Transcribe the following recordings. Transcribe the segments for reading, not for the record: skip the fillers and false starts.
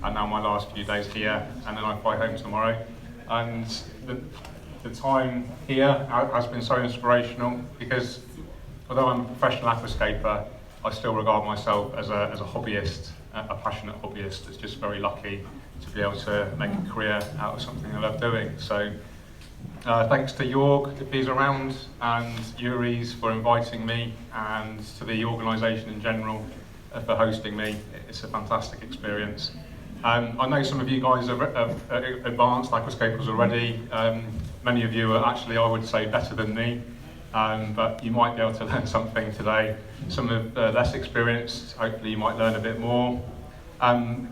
and now my last few days here, and then I fly home tomorrow. And the time here has been so inspirational because although I'm a professional aquascaper, I still regard myself as a hobbyist, a passionate hobbyist that's just very lucky to be able to make a career out of something I love doing. So thanks to Jorg, if he's around, and Yuri's for inviting me, and to the organisation in general for hosting me. It's a fantastic experience. I know some of you guys are advanced aquascapers already. Many of you are actually, I would say, better than me, but you might be able to learn something today. Some of less experienced, hopefully you might learn a bit more. I'm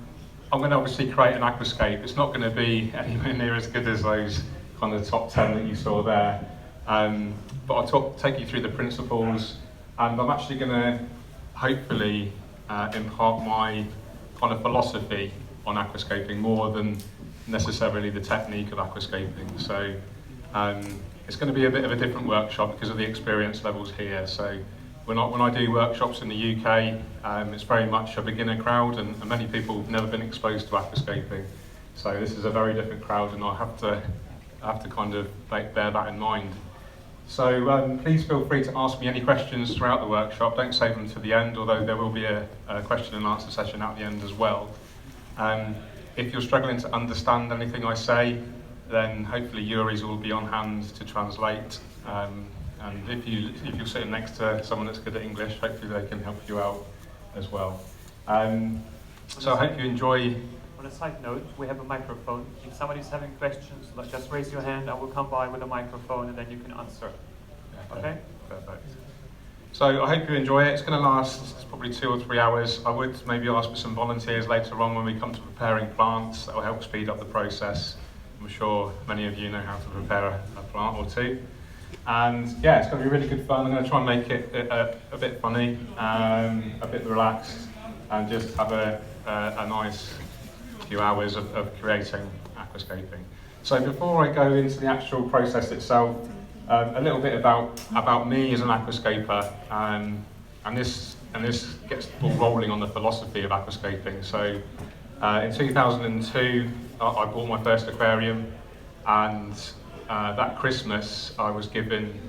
going to obviously create an aquascape. It's not going to be anywhere near as good as those kind of top 10 that you saw there, but I'll take you through the principles, and I'm actually going to hopefully impart my kind of philosophy on aquascaping more than necessarily the technique of aquascaping. So it's going to be a bit of a different workshop because of the experience levels here. So when I do workshops in the UK, it's very much a beginner crowd, and many people have never been exposed to aquascaping. So this is a very different crowd, and I have to kind of bear that in mind. So please feel free to ask me any questions throughout the workshop. Don't save them to the end, although there will be a question and answer session at the end as well. If you're struggling to understand anything I say, then hopefully Yuri's will be on hand to translate. And if you're sitting next to someone that's good at English, hopefully they can help you out as well. So I hope you enjoy. On a side note, we have a microphone. If somebody's having questions, just raise your hand. I will come by with a microphone and then you can answer. Okay? Perfect. So I hope you enjoy it. It's going to last probably 2 or 3 hours. I would maybe ask for some volunteers later on when we come to preparing plants. That will help speed up the process. I'm sure many of you know how to prepare a plant or two. And yeah, it's going to be really good fun. I'm going to try and make it a bit funny, a bit relaxed, and just have a nice few hours of creating aquascaping. So before I go into the actual process itself, a little bit about me as an aquascaper, and this gets the ball rolling on the philosophy of aquascaping. So in 2002, I bought my first aquarium, and that Christmas I was given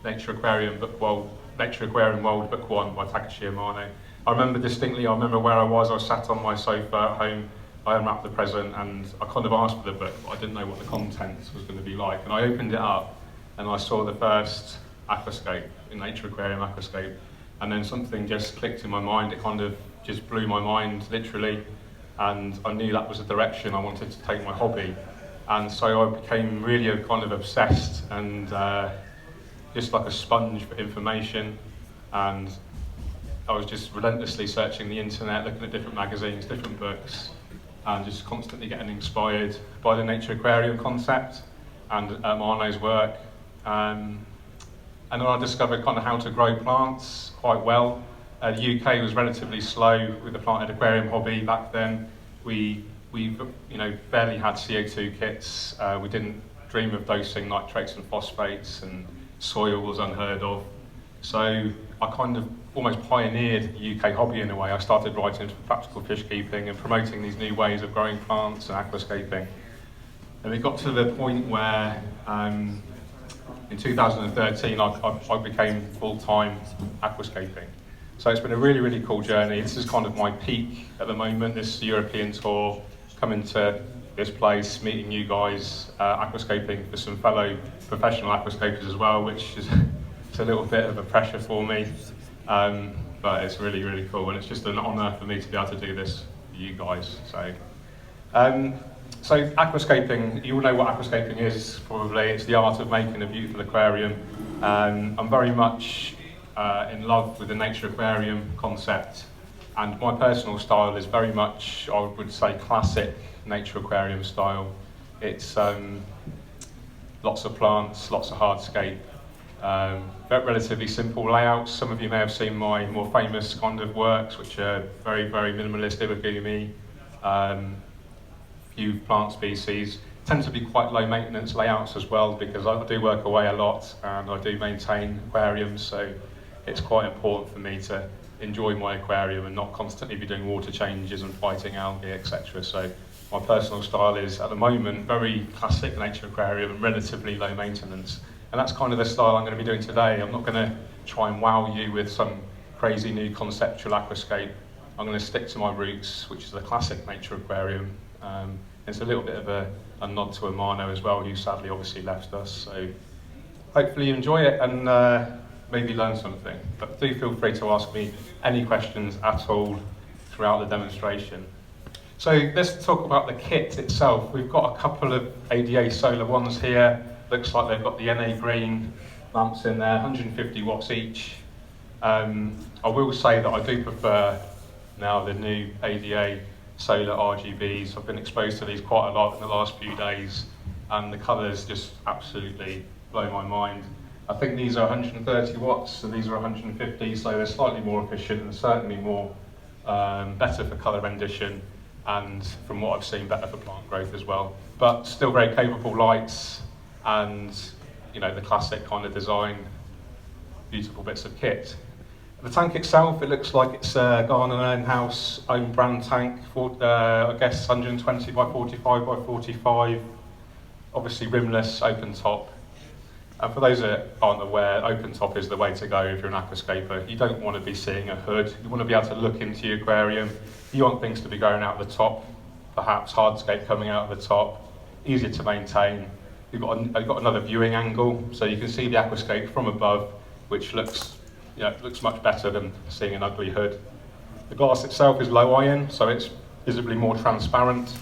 Nature Aquarium World Book 1 by Takashi Amano. I remember distinctly. I remember where I was. I was sat on my sofa at home. I unwrapped the present and I kind of asked for the book, but I didn't know what the contents was going to be like. And I opened it up and I saw the first aquascape, in Nature Aquarium aquascape, and then something just clicked in my mind. It kind of just blew my mind, literally, and I knew that was the direction I wanted to take my hobby. And so I became really kind of obsessed and just like a sponge for information, and I was just relentlessly searching the internet, looking at different magazines, different books, and just constantly getting inspired by the Nature Aquarium concept and Arno's work. And then I discovered kind of how to grow plants quite well. The UK was relatively slow with the planted aquarium hobby back then. We barely had CO2 kits. We didn't dream of dosing nitrates and phosphates, and soil was unheard of. So I kind of almost pioneered the UK hobby in a way. I started writing for practical fish keeping and promoting these new ways of growing plants and aquascaping. And it got to the point where in 2013 I became full-time aquascaping. So it's been a really, really cool journey. This is kind of my peak at the moment, this European tour, coming to this place, meeting you guys, aquascaping for some fellow professional aquascapers as well, which is it's a little bit of a pressure for me, but it's really, really cool, and it's just an honour for me to be able to do this for you guys. So aquascaping, you all know what aquascaping is, probably. It's the art of making a beautiful aquarium. I'm very much in love with the Nature Aquarium concept, and my personal style is very much, I would say, classic Nature Aquarium style. It's lots of plants, lots of hardscape, relatively simple layouts. Some of you may have seen my more famous kind of works, which are very, very minimalist, ibigumi, few plant species. Tend to be quite low maintenance layouts as well, because I do work away a lot and I do maintain aquariums, so it's quite important for me to enjoy my aquarium and not constantly be doing water changes and fighting algae, etc. So my personal style is, at the moment, very classic Nature Aquarium and relatively low maintenance. And that's kind of the style I'm going to be doing today. I'm not going to try and wow you with some crazy new conceptual aquascape. I'm going to stick to my roots, which is the classic Nature Aquarium. It's a little bit of a nod to Amano as well, who sadly obviously left us. So hopefully you enjoy it and maybe learn something. But do feel free to ask me any questions at all throughout the demonstration. So let's talk about the kit itself. We've got a couple of ADA solar ones here. Looks like they've got the NA green lamps in there, 150 watts each. I will say that I do prefer now the new ADA solar RGBs. I've been exposed to these quite a lot in the last few days, and the colours just absolutely blow my mind. I think these are 130 watts, so these are 150, so they're slightly more efficient and certainly more better for colour rendition, and from what I've seen, better for plant growth as well. But still very capable lights, and you know, the classic kind of design, beautiful bits of kit. The tank itself, it looks like it's a Garnelenhaus own brand tank, for, I guess 120 by 45 by 45, obviously rimless, open top. And for those that aren't aware, open top is the way to go if you're an aquascaper. You don't want to be seeing a hood, you want to be able to look into your aquarium. You want things to be going out the top, perhaps hardscape coming out of the top, easier to maintain. You've got another viewing angle, so you can see the aquascape from above, which looks much better than seeing an ugly hood. The glass itself is low iron, so it's visibly more transparent.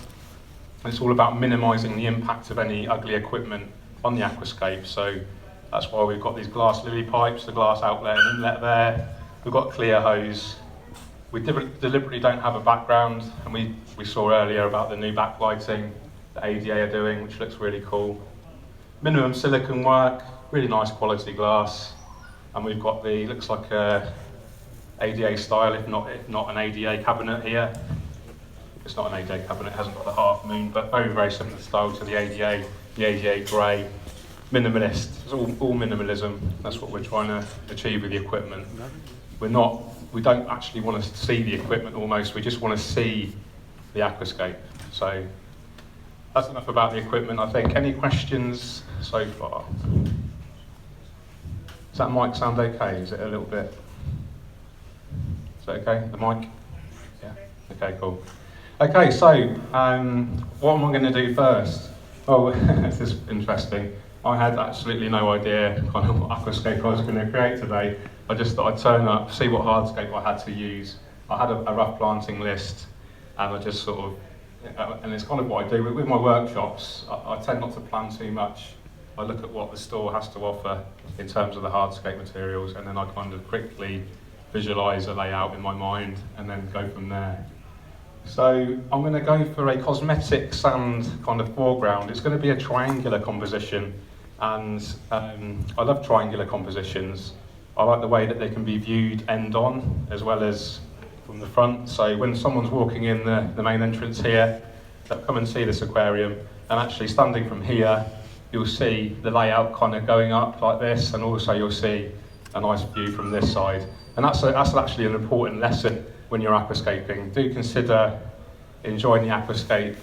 It's all about minimising the impact of any ugly equipment on the aquascape, so that's why we've got these glass lily pipes, the glass outlet and inlet there. We've got clear hose. We deliberately don't have a background, and we saw earlier about the new backlighting that ADA are doing, which looks really cool. Minimum silicone work, really nice quality glass, and we've got the, looks like a ADA style, if not an ADA cabinet here. It's not an ADA cabinet, it hasn't got the half moon, but very, very similar style to the ADA grey. Minimalist, it's all minimalism. That's what we're trying to achieve with the equipment. We don't actually want to see the equipment almost, we just want to see the aquascape. So that's enough about the equipment, I think. Any questions so far? Does that mic sound okay? Is it a little bit? Is that okay, the mic? Yeah, okay, cool. Okay, so what am I going to do first? Oh, this is interesting. I had absolutely no idea kind of what aquascape I was going to create today. I just thought I'd turn up, see what hardscape I had to use. I had a rough planting list, and I just sort of, and it's kind of what I do with my workshops. I tend not to plan too much. I look at what the store has to offer in terms of the hardscape materials, and then I kind of quickly visualise a layout in my mind and then go from there. So I'm going to go for a cosmetic sand kind of foreground. It's going to be a triangular composition, and I love triangular compositions. I like the way that they can be viewed end on as well as from the front. So when someone's walking in the main entrance here, they'll come and see this aquarium, and actually standing from here, you'll see the layout kind of going up like this, and also you'll see a nice view from this side. And that's actually an important lesson when you're aquascaping. Do consider enjoying the aquascape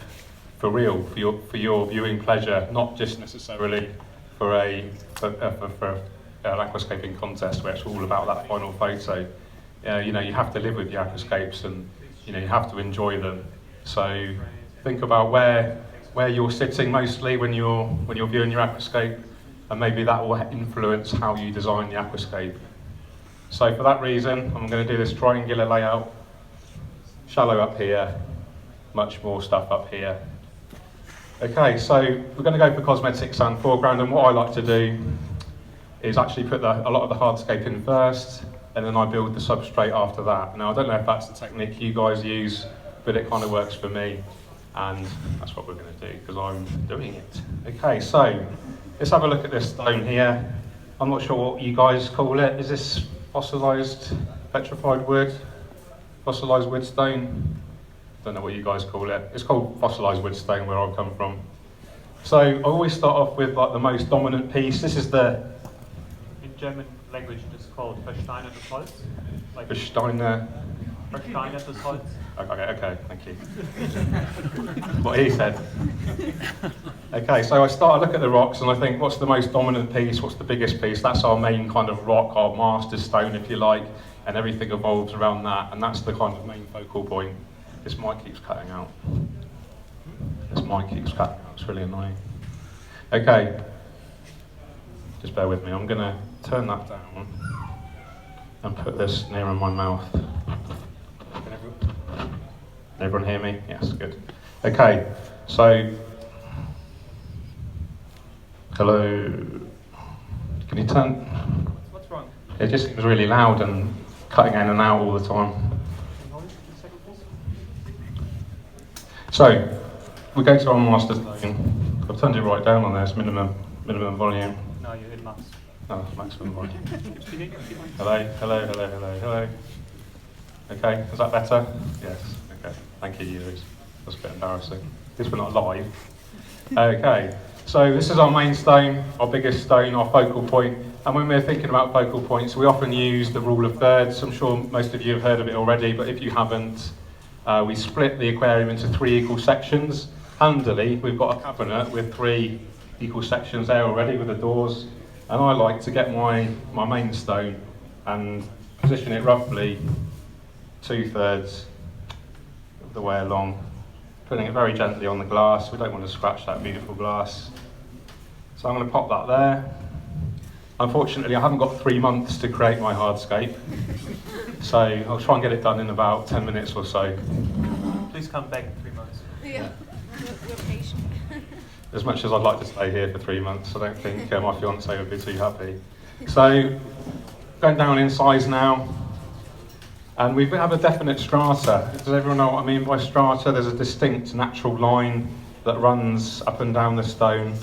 for real, for your viewing pleasure, not just necessarily for an aquascaping contest where it's all about that final photo. You know, you have to live with your aquascapes, and you know, you have to enjoy them. So think about where you're sitting mostly when you're viewing your aquascape, and maybe that will influence how you design the aquascape. So for that reason, I'm going to do this triangular layout. Shallow up here, much more stuff up here. Okay, so we're going to go for cosmetic sand foreground, and what I like to do is actually put a lot of the hardscape in first, and then I build the substrate after that. Now I don't know if that's the technique you guys use, but it kind of works for me, and that's what we're going to do because I'm doing it. Okay, so let's have a look at this stone here. I'm not sure what you guys call it. Is this fossilised petrified wood? Fossilised wood stone? Don't know what you guys call it. It's called fossilised wood stone where I come from. So I always start off with like the most dominant piece. This is the... In German language it is called versteinertes Holz, Like Steiner. Steiner to Holz. Okay, thank you. What he said. Okay, so I start to look at the rocks and I think, what's the most dominant piece? What's the biggest piece? That's our main kind of rock, our master stone, if you like, and everything evolves around that, and that's the kind of main focal point. This mic keeps cutting out. This mic keeps cutting out. It's really annoying. Okay, just bear with me. I'm going to turn that down and put this nearer my mouth. Can everyone hear me? Yes, good. Okay, so, hello. Can you turn? What's wrong? It just seems really loud and cutting in and out all the time. Can you hold it a second, please? So, we go to our master stone. I've turned it right down on there, it's minimum volume. No, you're in max. No, it's maximum volume. Keep speaking. Hello. Okay, is that better? Yes, okay. Thank you, Yuri. That's a bit embarrassing. At least we're not live. Okay, so this is our main stone, our biggest stone, our focal point. And when we're thinking about focal points, we often use the rule of thirds. I'm sure most of you have heard of it already, but if you haven't, we split the aquarium into 3 equal sections. Handily, we've got a cabinet with 3 equal sections there already with the doors. And I like to get my main stone and position it roughly 2/3 of the way along, putting it very gently on the glass. We don't want to scratch that beautiful glass. So I'm going to pop that there. Unfortunately, I haven't got 3 months to create my hardscape, so I'll try and get it done in about 10 minutes or so. Please come back in 3 months. Yeah, we're patient. As much as I'd like to stay here for 3 months, I don't think my fiance would be too happy. So, going down in size now, and we have a definite strata. Does everyone know what I mean by strata? There's a distinct natural line that runs up and down the stone.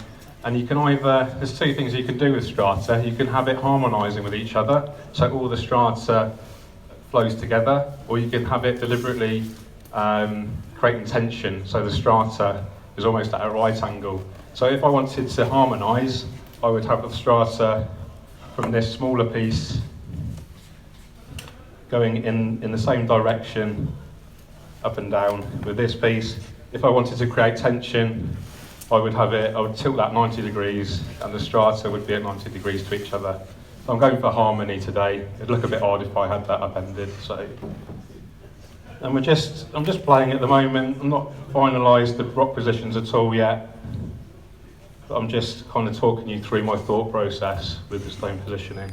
And you can either, there's 2 things you can do with strata. You can have it harmonising with each other, so all the strata flows together, or you can have it deliberately creating tension, so the strata is almost at a right angle. So if I wanted to harmonise, I would have the strata from this smaller piece going in the same direction up and down with this piece. If I wanted to create tension, I would tilt that 90 degrees and the strata would be at 90 degrees to each other. So I'm going for harmony today. It'd look a bit odd if I had that upended. And I'm just playing at the moment. I'm not finalised the rock positions at all yet. But I'm just kind of talking you through my thought process with the stone positioning.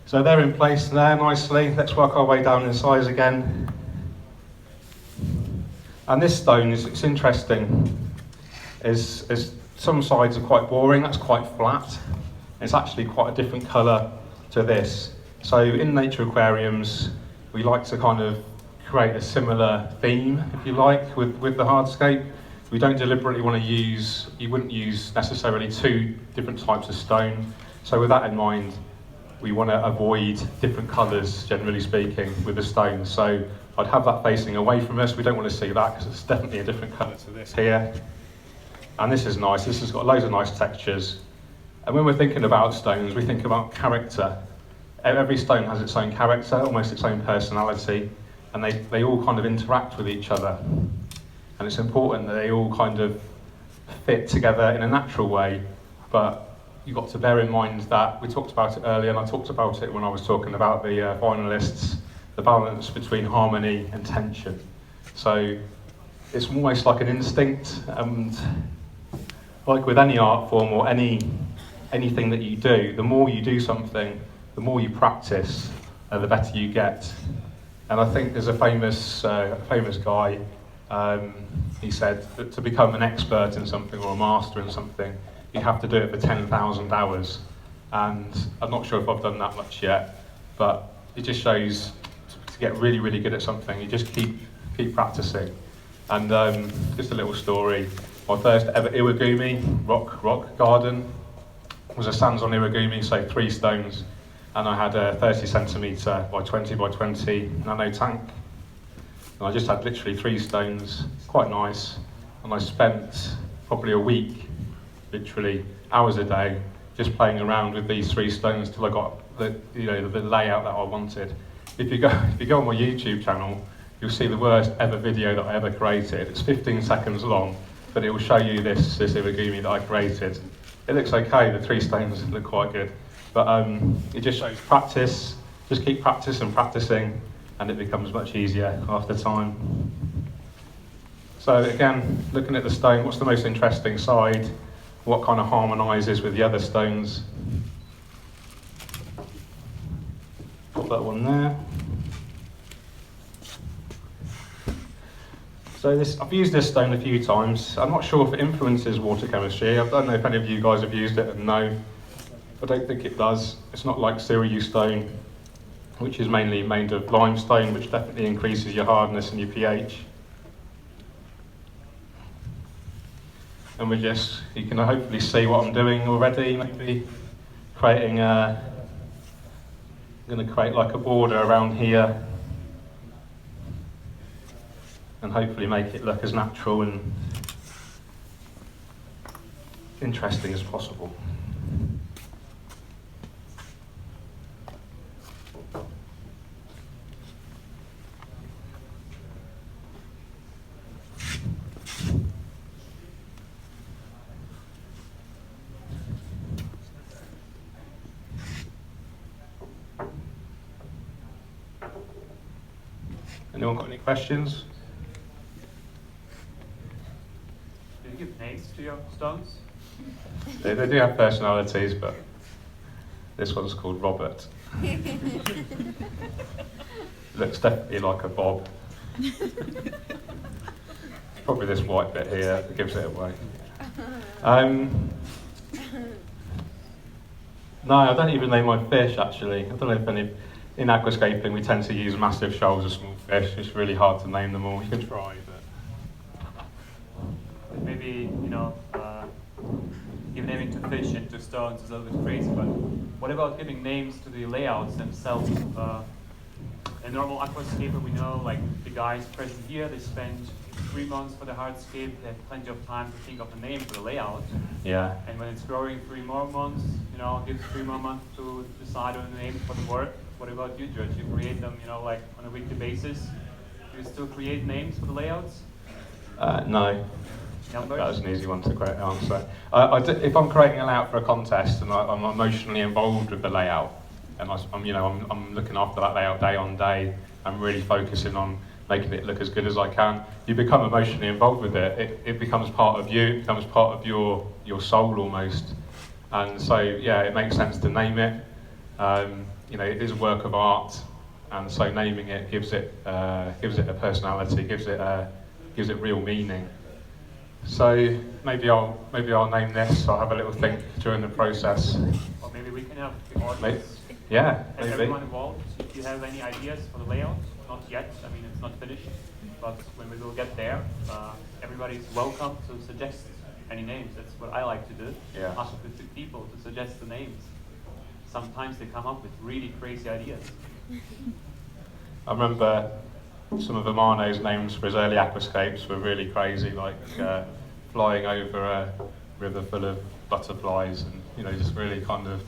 So they're in place there nicely. Let's work our way down in size again. And this stone it's interesting. Is some sides are quite boring. That's quite flat. It's actually quite a different colour to this. So in nature aquariums, we like to kind of create a similar theme, if you like, with the hardscape. We don't deliberately want to you wouldn't use necessarily 2 different types of stone. So with that in mind, we want to avoid different colours, generally speaking, with the stone. So I'd have that facing away from us. We don't want to see that because it's definitely a different colour to this here. And this is nice. This has got loads of nice textures. And when we're thinking about stones, we think about character. Every stone has its own character, almost its own personality, and they all kind of interact with each other. And it's important that they all kind of fit together in a natural way, but you've got to bear in mind that we talked about it earlier, and I talked about it when I was talking about the finalists, the balance between harmony and tension. So it's almost like an instinct, and like with any art form or anything that you do, the more you do something, the more you practice, the better you get. And I think there's a famous guy, he said that to become an expert in something or a master in something, you have to do it for 10,000 hours. And I'm not sure if I've done that much yet, but it just shows to get really, really good at something, you just keep practicing. And just a little story, my first ever iwagumi rock garden was a Sanzon iwagumi, so 3 stones. And I had a 30 centimetre by 20 by 20 nano tank. And I just had literally 3 stones, quite nice. And I spent probably a week, literally hours a day, just playing around with these 3 stones till I got the layout that I wanted. if you go on my YouTube channel, you'll see the worst ever video that I ever created. It's 15 seconds long, but it will show you this Iwagumi that I created. It looks okay, the 3 stones look quite good. But it just shows practice, just keep practicing, and it becomes much easier after time. So again, looking at the stone, what's the most interesting side? What kind of harmonises with the other stones? Put that one there. So I've used this stone a few times. I'm not sure if it influences water chemistry. I don't know if any of you guys have used it and know. I don't think it does. It's not like Siriu stone, which is mainly made of limestone, which definitely increases your hardness and your pH. And you can hopefully see what I'm doing already, maybe creating I'm going to create like a border around here and hopefully make it look as natural and interesting as possible. Anyone got any questions? Do you give names to your stones? They do have personalities, but this one's called Robert. Looks definitely like a Bob. It's probably this white bit here that gives it away. No, I don't even name my fish actually. I don't know if any. In aquascaping, we tend to use massive shoals of small fish. It's really hard to name them all. You can try, but Maybe, give naming to fish and to stones is a little bit crazy, but what about giving names to the layouts themselves? A normal aquascaper, we know, like the guys present here, they spend 3 months for the hardscape. They have plenty of time to think of a name for the layout. yeah. And when it's growing 3 more months, give 3 more months to decide on a name for the work. What about you, George? You create them, like on a weekly basis. Do you still create names for the layouts? No. Numbers? That was an easy one to answer. If I'm creating a layout for a contest and I'm emotionally involved with the layout, and I'm looking after that layout day on day, I'm really focusing on making it look as good as I can. You become emotionally involved with it. It becomes part of you. It becomes part of your soul almost. And so yeah, it makes sense to name it. It is a work of art, and so naming it gives it a personality, gives it real meaning. So maybe I'll name this. I'll have a little think during the process. Or maybe we can have the audience. Yeah, And maybe. everyone involved. If you have any ideas for the layout, not yet. I mean, it's not finished, but when we will get there, everybody's welcome to suggest any names. That's what I like to do. Yeah. Ask the people to suggest the names. Sometimes they come up with really crazy ideas. I remember some of Amano's names for his early aquascapes were really crazy, like flying over a river full of butterflies, and just really kind of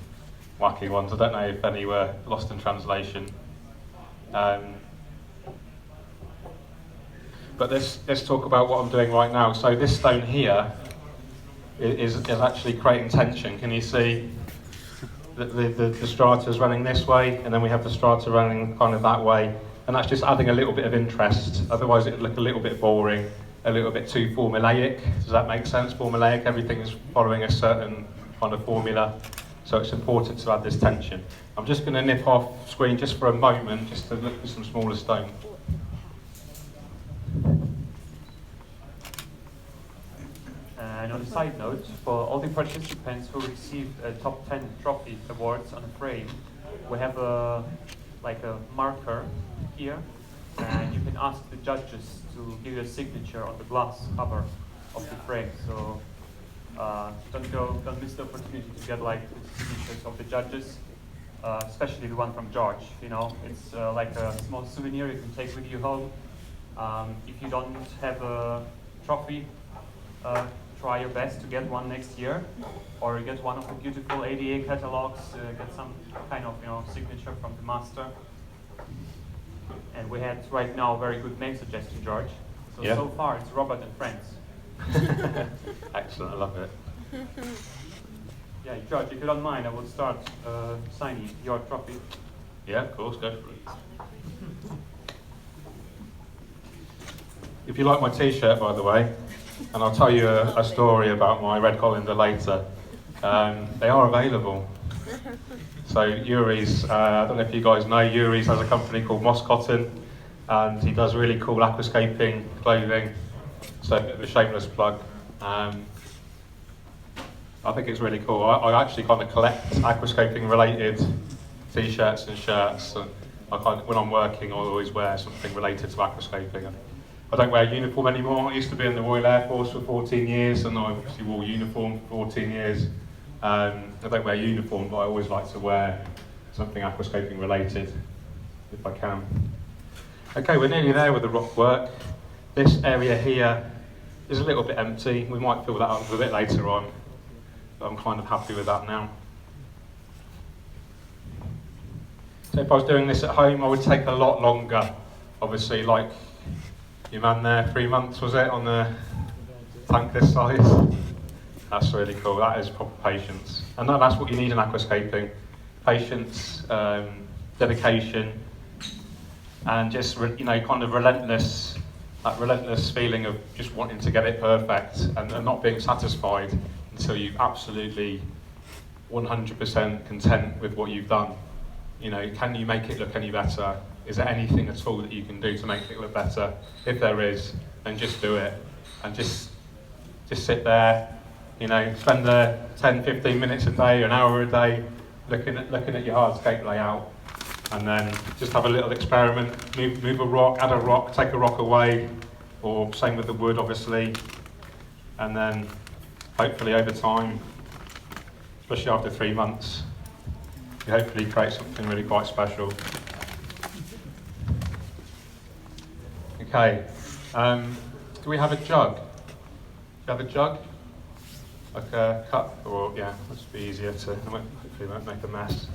wacky ones. I don't know if any were lost in translation. But let's talk about what I'm doing right now. So this stone here is actually creating tension. Can you see the strata is running this way, and then we have the strata running kind of that way, and that's just adding a little bit of interest. Otherwise it would look a little bit boring, a little bit too formulaic. Does that make sense? Formulaic, everything is following a certain kind of formula, so it's important to add this tension. I'm just going to nip off screen just for a moment, just to look at some smaller stones. And on a side note, for all the participants who received a top 10 trophy awards on a frame, we have a marker here, and you can ask the judges to give you a signature on the glass cover of the frame. So don't miss the opportunity to get the signatures of the judges, especially the one from George. It's like a small souvenir you can take with you home. If you don't have a trophy, try your best to get one next year, or get one of the beautiful ADA catalogs, get some kind of signature from the master. And we had right now a very good name suggestion, George. So, Yeah. so far it's Robert and Friends. Excellent, I love it. Yeah, George, if you don't mind, I will start signing your trophy. Yeah, of course, go for it. If you like my t-shirt, by the way, and I'll tell you a story about my red colander later, they are available. So Yuri's, I don't know if you guys know, Yuri's has a company called Moss Cotton, and he does really cool aquascaping clothing, so a bit of a shameless plug. I think it's really cool. I actually kind of collect aquascaping related t-shirts and shirts. And when I'm working, I always wear something related to aquascaping. I don't wear a uniform anymore. I used to be in the Royal Air Force for 14 years, and I obviously wore a uniform for 14 years. I don't wear a uniform, but I always like to wear something aquascaping related, if I can. Okay, we're nearly there with the rock work. This area here is a little bit empty. We might fill that up a bit later on, but I'm kind of happy with that now. So if I was doing this at home, I would take a lot longer. Obviously, like your man there, 3 months was it, on the tank this size? That's really cool. That is proper patience. And that's what you need in aquascaping. Patience, dedication, and just, kind of relentless, that relentless feeling of just wanting to get it perfect and not being satisfied until you're absolutely 100% content with what you've done. Can you make it look any better? Is there anything at all that you can do to make it look better? If there is, then just do it. And just sit there, spend 10, 15 minutes a day, an hour a day, looking at your hardscape layout. And then just have a little experiment, move a rock, add a rock, take a rock away, or same with the wood, obviously. And then hopefully over time, especially after 3 months, you hopefully create something really quite special. Okay, do we have a jug? Do you have a jug? Like a cup, or yeah, that'll just be easier to, hopefully won't make a mess.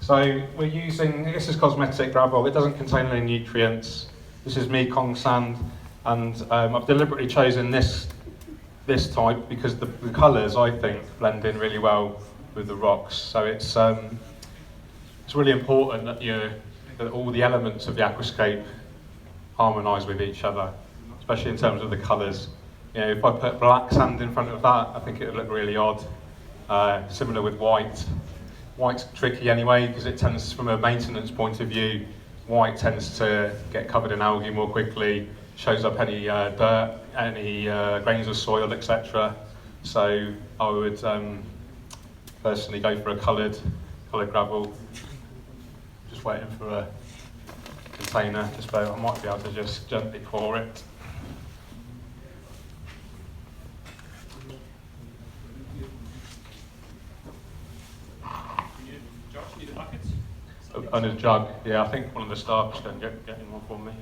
So we're using, this is cosmetic gravel, it doesn't contain any nutrients. This is Mekong sand, and I've deliberately chosen this type because the colours, I think, blend in really well with the rocks. So it's really important that all the elements of the aquascape harmonise with each other, especially in terms of the colours. If I put black sand in front of that, I think it would look really odd. Similar with white. White's tricky anyway, because it tends, from a maintenance point of view, white tends to get covered in algae more quickly, shows up any dirt, any grains of soil, etc. So I would personally go for a coloured gravel. Just waiting for a container, I might be able to just gently pour it. And a jug, yeah, I think one of the staff is going to get in one for me.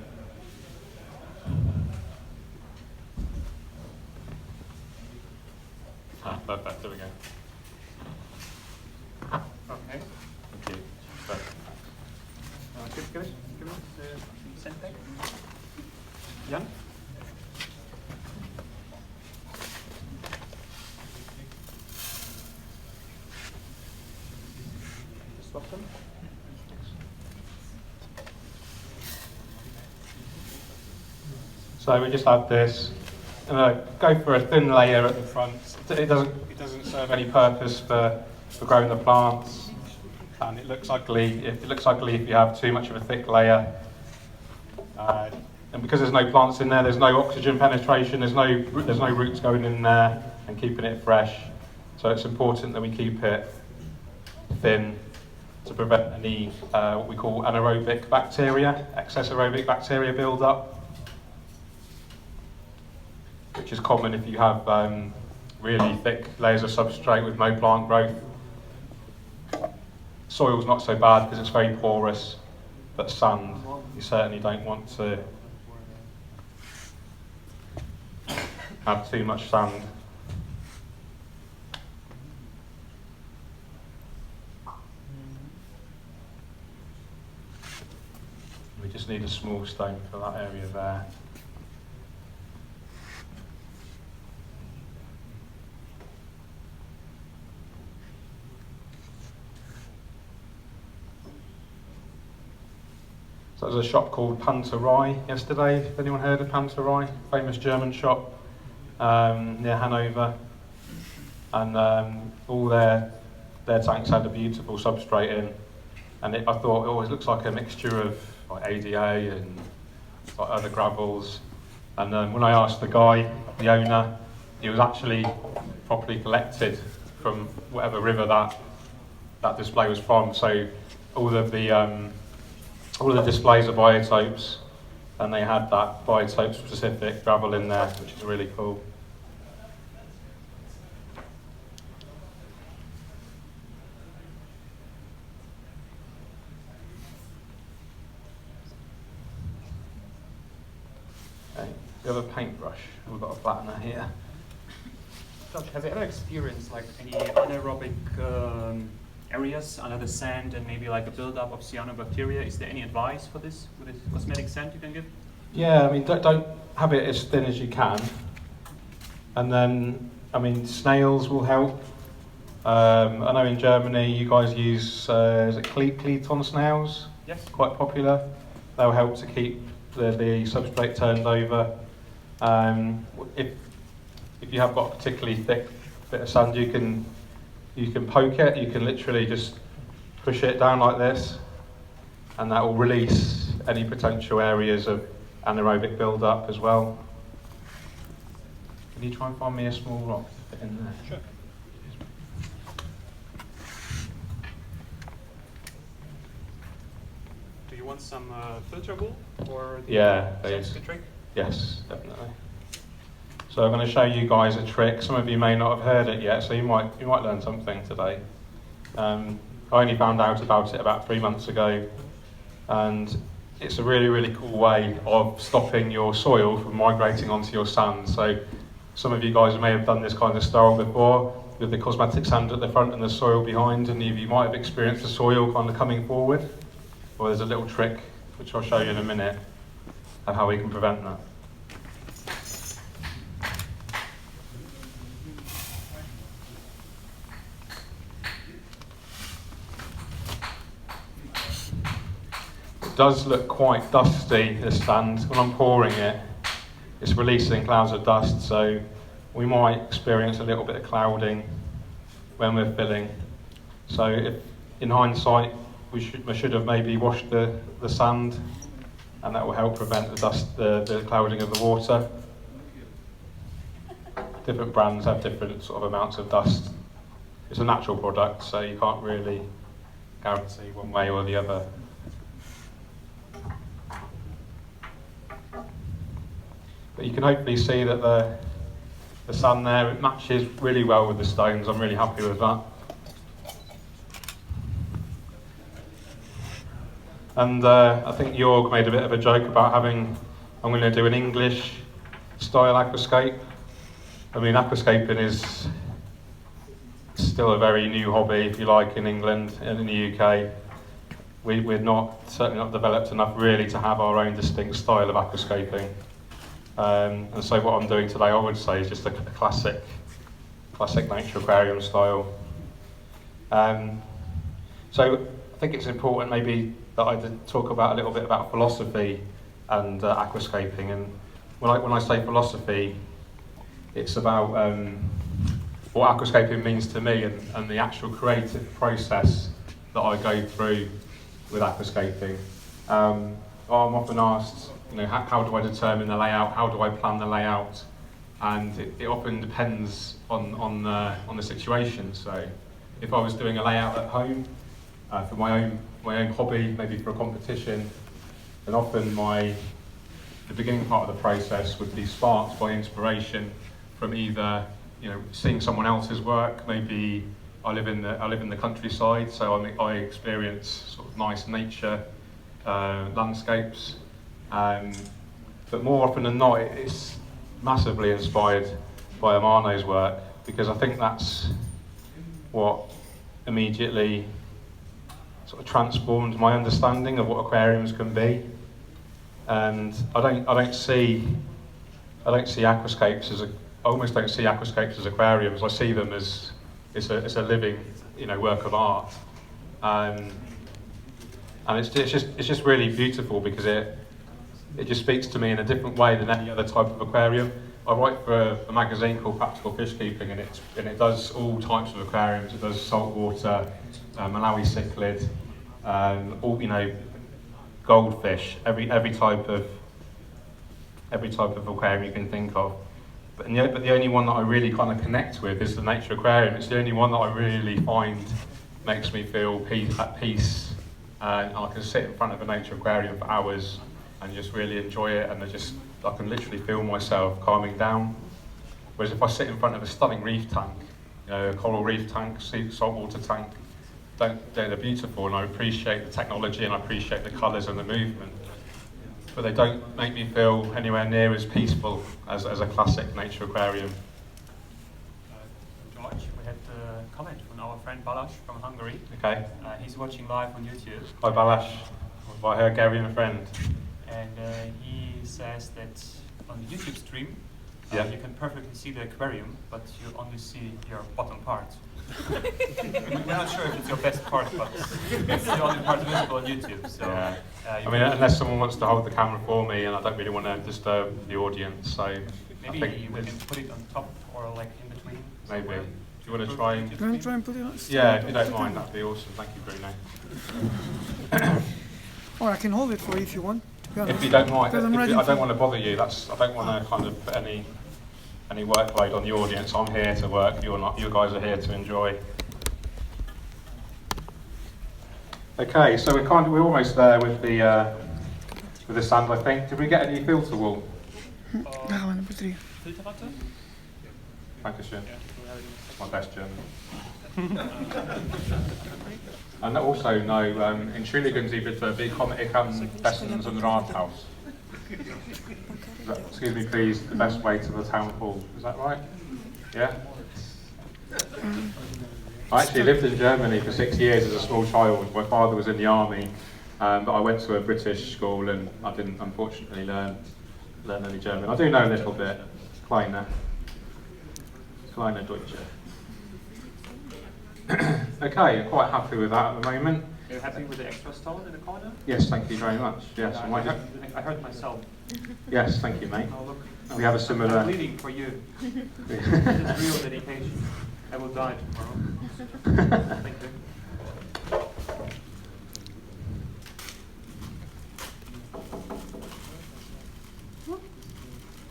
Perfect, there we go. Okay. Thank you. Give us the scent pack. Jan? Swap them. So we just add this, and go for a thin layer at the front. It doesn't serve any purpose for growing the plants, and it looks ugly. It looks ugly if you have too much of a thick layer. And because there's no plants in there, there's no oxygen penetration. There's no roots going in there and keeping it fresh. So it's important that we keep it thin to prevent any what we call anaerobic bacteria, excess aerobic bacteria build up, which is common if you have really thick layers of substrate with no plant growth. Soil's not so bad because it's very porous, but sand, you certainly don't want to have too much sand. We just just need a small stone for that area there. So there's a shop called Panterei yesterday. Have anyone heard of Panterei? Famous German shop near Hanover. And all their tanks had a beautiful substrate in. And I thought it always looks like a mixture of like ADA and like other gravels. And when I asked the guy, the owner, it was actually properly collected from whatever river that display was from. So all of the displays are biotopes, and they had that biotope specific gravel in there, which is really cool. Okay, we have a paintbrush. We've got a flattener here. Josh, have you ever experienced like any anaerobic areas under the sand and maybe like a buildup of cyanobacteria? Is there any advice for this with a cosmetic sand you can give? Yeah, I mean, don't have it as thin as you can. And then, I mean, snails will help. I know in Germany you guys use, is it Cleton snails? Yes. Quite popular. They'll help to keep the substrate turned over. If you have got a particularly thick bit of sand, you can poke it. You can literally just push it down like this, and that will release any potential areas of anaerobic build-up as well. Can you try and find me a small rock to fit in there? Sure. Do you want some filter wool or the sand trick? Yes, definitely. So I'm going to show you guys a trick. Some of you may not have heard it yet, so you might learn something today. I only found out about it about 3 months ago, and it's a really, really cool way of stopping your soil from migrating onto your sand. So some of you guys may have done this kind of style before, with the cosmetic sand at the front and the soil behind, and you might have experienced the soil kind of coming forward. Well, there's a little trick, which I'll show you in a minute, of how we can prevent that. It does look quite dusty, this sand. When I'm pouring it, it's releasing clouds of dust, so we might experience a little bit of clouding when we're filling. So if, in hindsight, we should have maybe washed the sand, and that will help prevent the dust, the clouding of the water. Different brands have different sort of amounts of dust. It's a natural product, so you can't really guarantee one way or the other. But you can hopefully see that the sand there, it matches really well with the stones. I'm really happy with that. And I think Jorg made a bit of a joke about I'm going to do an English style aquascape. I mean, aquascaping is still a very new hobby, if you like, in England and in the UK. We're certainly not developed enough really to have our own distinct style of aquascaping. And so what I'm doing today, I would say, is just a classic Nature Aquarium style. So I think it's important maybe that I did talk about a little bit about philosophy and aquascaping. And when I say philosophy, it's about what aquascaping means to me and the actual creative process that I go through with aquascaping. I'm often asked, how do I determine the layout? How do I plan the layout? And it often depends on the situation. So if I was doing a layout at home for my own hobby, maybe for a competition, then often the beginning part of the process would be sparked by inspiration from either seeing someone else's work. Maybe I live in the countryside, so I experience sort of nice nature landscapes. But more often than not, it's massively inspired by Amano's work, because I think that's what immediately sort of transformed my understanding of what aquariums can be. and I don't see aquascapes as I almost don't see aquascapes as aquariums. I see them as it's a living, work of art, and it's just really beautiful because it just speaks to me in a different way than any other type of aquarium. I write for a magazine called Practical Fish Keeping, and it does all types of aquariums. It does saltwater, Malawi cichlid, all goldfish, every type of aquarium you can think of. But the only one that I really kind of connect with is the Nature Aquarium. It's the only one that I really find makes me feel at peace, and I can sit in front of a Nature Aquarium for hours and just really enjoy it, and I can literally feel myself calming down. Whereas if I sit in front of a stunning reef tank, a coral reef tank, saltwater tank, they're beautiful, and I appreciate the technology and I appreciate the colours and the movement, but they don't make me feel anywhere near as peaceful as a classic Nature Aquarium. George, we had a comment from our friend Balázs from Hungary. Okay. He's watching live on YouTube. Hi Balázs, my Hungarian friend. And he says that on the YouTube stream, Yeah. you can perfectly see the aquarium, but you only see your bottom part. We're not sure if it's your best part, but it's the only part visible on YouTube. So, Yeah. Unless someone wants to hold the camera for me, and I don't really want to disturb the audience, so maybe we can put it on top or like in between. Maybe. somewhere. Do you want to try and? Do you want to try and put it on? Yeah, if you don't mind, that'd be awesome. Thank you, Bruno. Or I can hold it for you if you want. To be honest. If you don't mind, Because I'm I ready don't for- want to bother you. I don't want to kind of put any workload on the audience. I'm here to work. You're not. You guys are here to enjoy. Okay, so we're almost there with the sand. I think. Did we get any filter wool? Daar gaan we nummer 3. Filterwatte? Dankeschön. Yeah, we have it in a second. My best German. And also, entschuldigen Sie bitte, wie komme ich am besten zum Rathaus? Excuse me, please, the best way to the town hall. Is that right? Yeah? I actually lived in Germany for 6 years as a small child. My father was in the army, but I went to a British school and I didn't, unfortunately, learn any German. I do know a little bit. Kleine Deutsche. Okay, I'm quite happy with that at the moment. Are you happy with the extra stone in the corner? Yes, thank you very much. Yes, Yeah, I might I hurt myself. yes, thank you, mate. Oh, look. We have a similar. I'm bleeding for you. It's real dedication. I will die tomorrow. Thank you.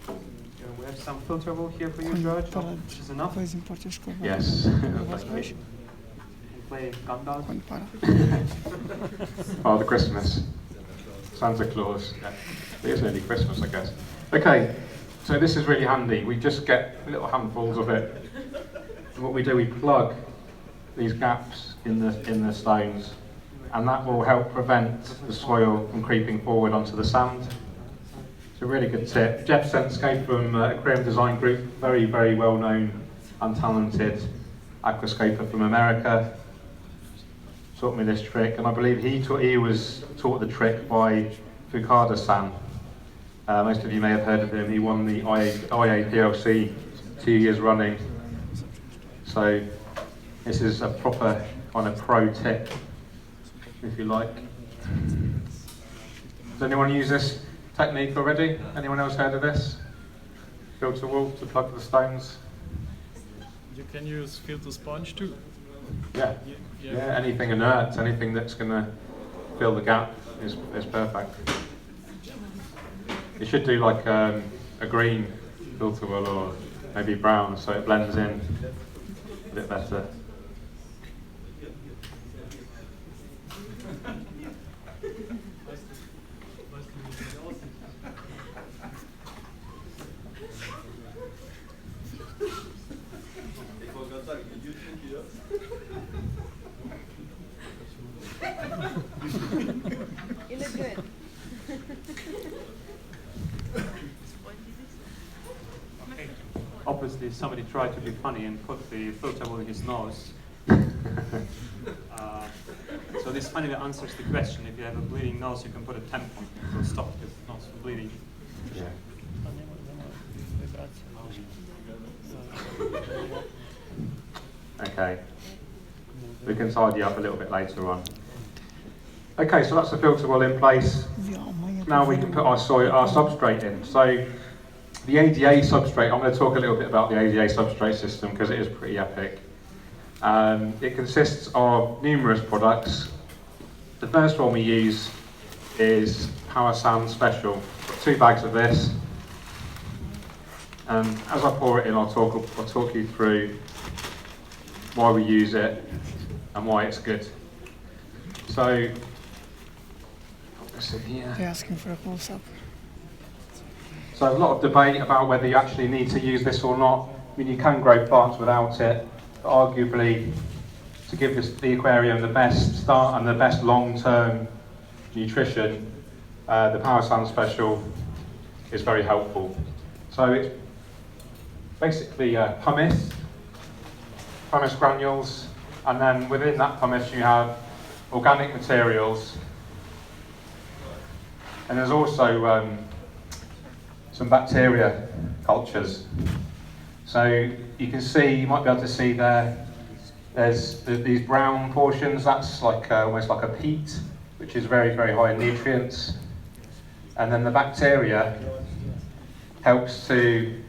Yeah, we have some filter wool here for you, George, which is enough. Depois importa a escova. Yes. Depois, And play Gandalf. quando para. Father Christmas. Santa Claus. Yeah. It is nearly Christmas, I guess. Okay, so this is really handy. We just get little handfuls of it. And what we do, we plug these gaps in the stones, and that will help prevent the soil from creeping forward onto the sand. It's a really good tip. Jeff Senske from Aquarium Design Group, very, very well-known and talented aquascaper from America, taught me this trick, and I believe he was taught the trick by Fukada-san. Most of you may have heard of him. He won the IA PLC 2 years running. So this is a proper kind of pro tip, if you like. Does anyone use this technique already? Anyone else heard of this? Filter wool to plug the stones? You can use filter sponge too. Yeah. Yeah, anything inert, anything that's going to fill the gap is perfect. You should do like a green filter wool or maybe brown so it blends in a bit better. You look good. Obviously, somebody tried to be funny and put the filter wool in his nose. So So this finally answers the question. If you have a bleeding nose, you can put a tampon to stop the nose from bleeding. Yeah. Okay. We can tidy up a little bit later on. Okay, so that's the filter well in place. Now we can put our substrate in. So the ADA substrate, I'm going to talk a little bit about the ADA substrate system because it is pretty epic. It consists of numerous products. The first one we use is Power Sand Special. 2 bags of this. And as I pour it in, I'll talk you through why we use it and why it's good. So, put this in here. They're asking for a close-up. So a lot of debate about whether you actually need to use this or not. I mean, you can grow plants without it, but arguably, to give the aquarium the best start and the best long-term nutrition, the Power Sand Special is very helpful. So it's basically pumice granules, and then within that pumice you have organic materials, and there's also some bacteria cultures. So you can see, you might be able to see there's these brown portions, that's like almost like a peat, which is very, very high in nutrients. And then the bacteria helps to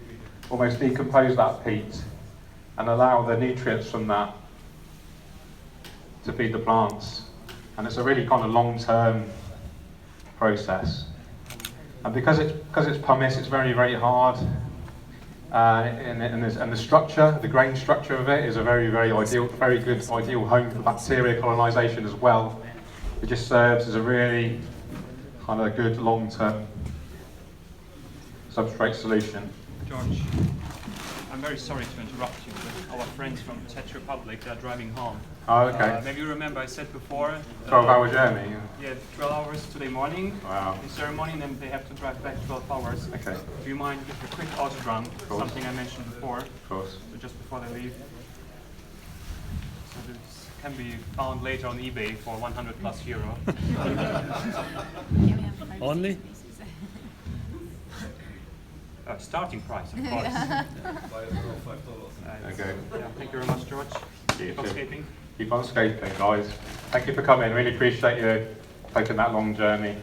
almost decompose that peat and allow the nutrients from that to feed the plants. And it's a really kind of long-term process. And because it's pumice, it's very, very hard. And the structure, the grain structure of it is a very, very good ideal home for bacteria colonization as well. It just serves as a really kind of good long-term substrate solution. George, I'm very sorry to interrupt you, but our friends from Czech Republic are driving home. Oh, okay. Maybe you remember I said before. 12-hour journey. Yeah, 12 hours today morning. Wow. In ceremony, and then they have to drive back 12 hours. Okay. Do you mind just a quick autogram? Something I mentioned before. Of course. So just before they leave. So this can be found later on eBay for 100 plus euro. Only? Starting price, of course. Okay. Yeah, thank you very much, George. Keep Aquascaping. Keep on scaping, guys. Thank you for coming. Really appreciate you taking that long journey.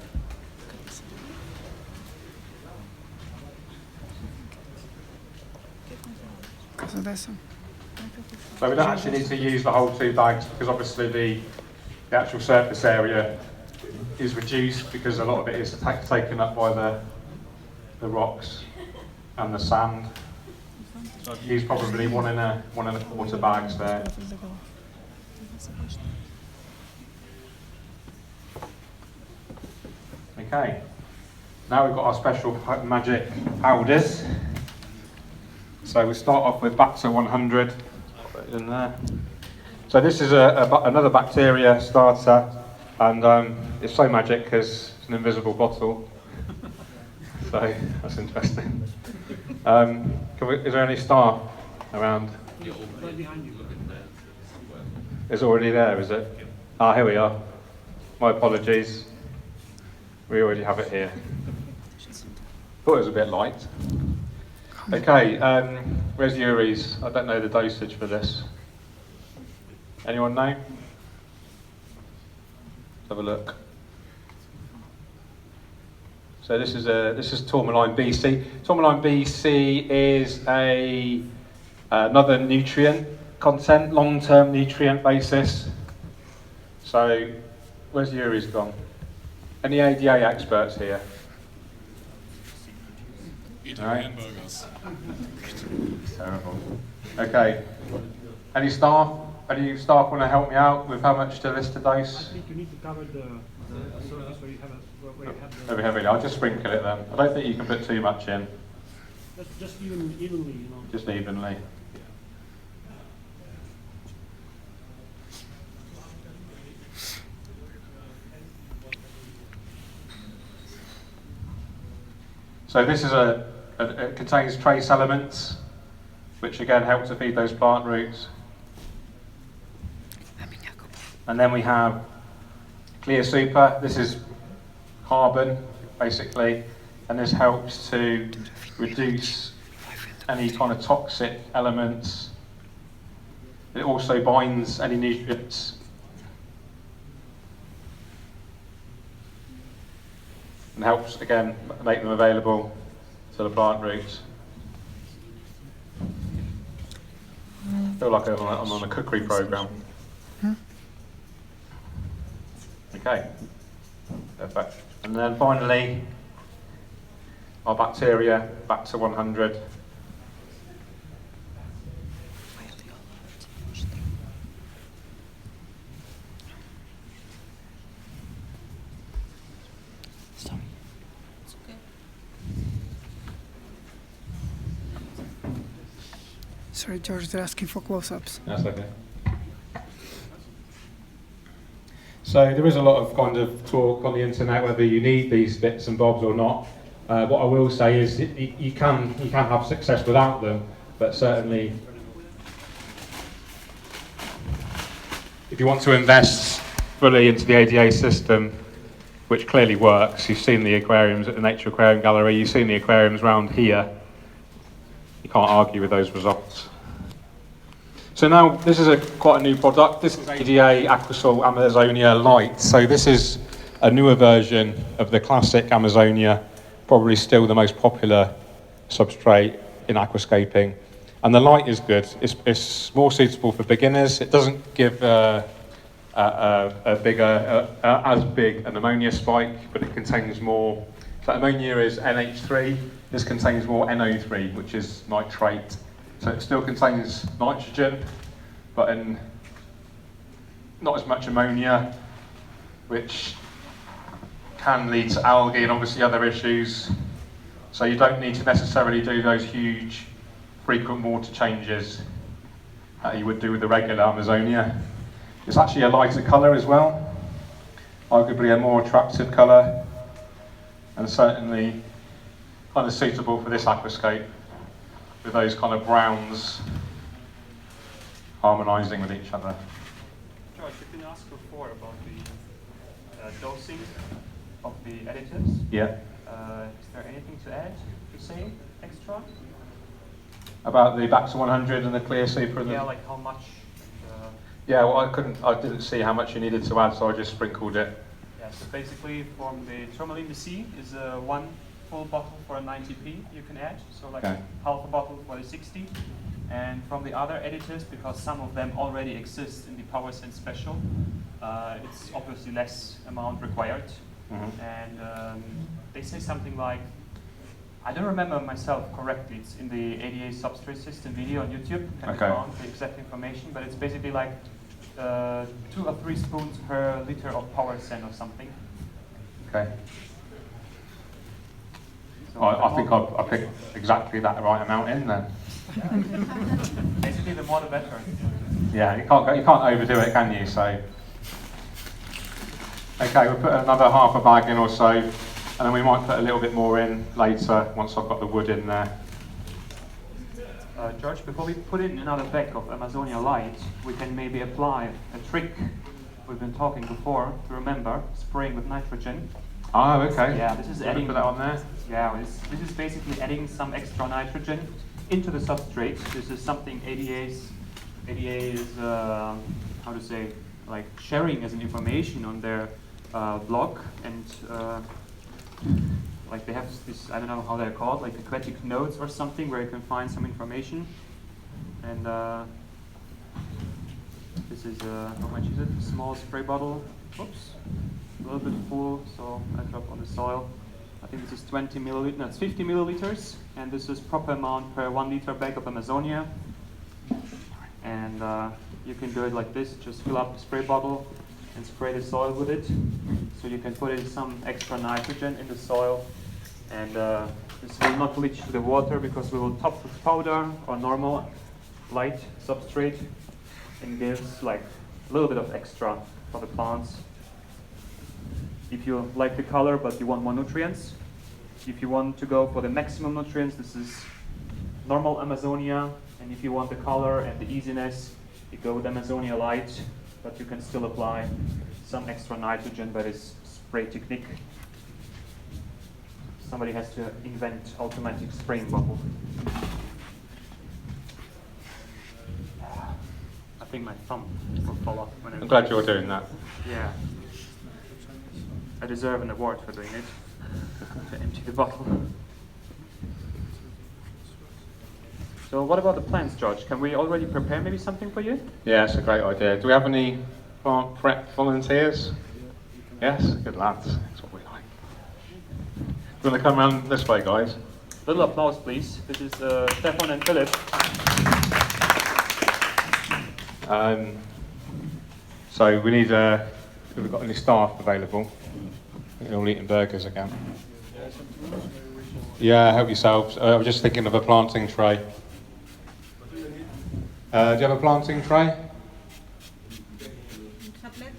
So that's some. So we don't actually need to use the whole 2 bags because obviously the actual surface area is reduced because a lot of it is taken up by the rocks and the sand. So I've used probably 1 1¼ bags there. Okay, now we've got our special magic powders. So we start off with Bacter 100. Put it in there. So this is another bacteria starter, and it's so magic because it's an invisible bottle. So that's interesting. Is there any staff around? It's already there, is it? Ah, here we are. My apologies. We already have it here. Thought it was a bit light. Okay, where's Yuri's? I don't know the dosage for this. Anyone know? Let's have a look. So this is tourmaline BC. Tourmaline BC is another nutrient content, long-term nutrient basis. So where's Yuri's gone? Any ADA experts here? Eating Right. hamburgers. Terrible. Okay. Any staff? Any staff want to help me out with how much to list a dose? I think you need to cover the surface where you have where you have the. Very heavily. I'll just sprinkle it then. I don't think you can put too much in. Just evenly, you know. Just evenly. So this is it contains trace elements, which again help to feed those plant roots. And then we have Clear Super. This is carbon, basically, and this helps to reduce any kind of toxic elements. It also binds any nutrients. And helps, again, make them available to the plant roots. I feel like I'm on a cookery program. Okay, perfect. And then finally, our bacteria back to 100. Sorry, George, they're asking for close-ups. That's okay. So there is a lot of kind of talk on the internet whether you need these bits and bobs or not. What I will say is you can have success without them, but certainly if you want to invest fully into the ADA system, which clearly works, you've seen the aquariums at the Nature Aquarium Gallery, you've seen the aquariums around here, you can't argue with those results. So now this is quite a new product. This is ADA Aquasol Amazonia Light. So this is a newer version of the classic Amazonia, probably still the most popular substrate in aquascaping. And the light is good. It's more suitable for beginners. It doesn't give as big an ammonia spike, but it contains more. So ammonia is NH3. This contains more NO3, which is nitrate. So it still contains nitrogen, but in not as much ammonia, which can lead to algae and obviously other issues. So you don't need to necessarily do those huge, frequent water changes that you would do with the regular Amazonia. It's actually a lighter colour as well, arguably a more attractive colour, and certainly kind of suitable for this aquascape, with those kind of browns harmonising with each other. George, you can ask before about the dosing of the additives. Yeah. Is there anything to add, to say, extra? About the back to 100 and the Clear Super and Yeah, the... like how much? Yeah, well I didn't see how much you needed to add, so I just sprinkled it. Yeah, so basically from the tourmaline C is one full bottle for a 90p you can add, so like Okay. half a bottle for the 60. And from the other additives, because some of them already exist in the PowerSense Special, it's obviously less amount required. Mm-hmm. And they say something like, I don't remember myself correctly, it's in the ADA substrate system video on YouTube, can be Okay. found the exact information, but it's basically like 2 or 3 spoons per liter of PowerSense or something. Okay. So I think I picked exactly that right amount in then. basically the more the better. Yeah, you can't overdo it, can you? So, okay, we'll put another half a bag in or so, and then we might put a little bit more in later once I've got the wood in there. George, before we put in another bag of Amazonia Light, we can maybe apply a trick we've been talking before. Remember, spraying with nitrogen. Oh, okay. Yeah, this is Wanna adding. put that on there. Yeah, this is basically adding some extra nitrogen into the substrate. This is something ADA is how to say, like sharing as an information on their blog, and like they have this, I don't know how they're called, like aquatic notes or something, where you can find some information. And this is how much is it? A small spray bottle. Oops, a little bit full, so I drop on the soil. I think this is 20 milliliters, no, it's 50 milliliters, and this is proper amount per 1 liter bag of Amazonia. And you can do it like this, just fill up the spray bottle and spray the soil with it. So you can put in some extra nitrogen in the soil, and this will not leach to the water because we will top with powder or normal light substrate, and gives like a little bit of extra for the plants. If you like the color but you want more nutrients, if you want to go for the maximum nutrients, this is normal Amazonia, and if you want the color and the easiness, you go with Amazonia Light, but you can still apply some extra nitrogen by this spray technique. Somebody has to invent automatic spraying bottle. I think my thumb will fall off when I'm glad you're doing that. Yeah. I deserve an award for doing it. To empty the bottle. So what about the plants, George? Can we already prepare maybe something for you? Yeah, it's a great idea. Do we have any plant prep volunteers? Yes? Good lads. That's what we like. You want to come around this way, guys? Little applause, please. This is Stefan and Philip. So we need, have we got any staff available? You're all eating burgers again. Yeah, help yourselves. I was just thinking of a planting tray. Do you have a planting tray? Tablet?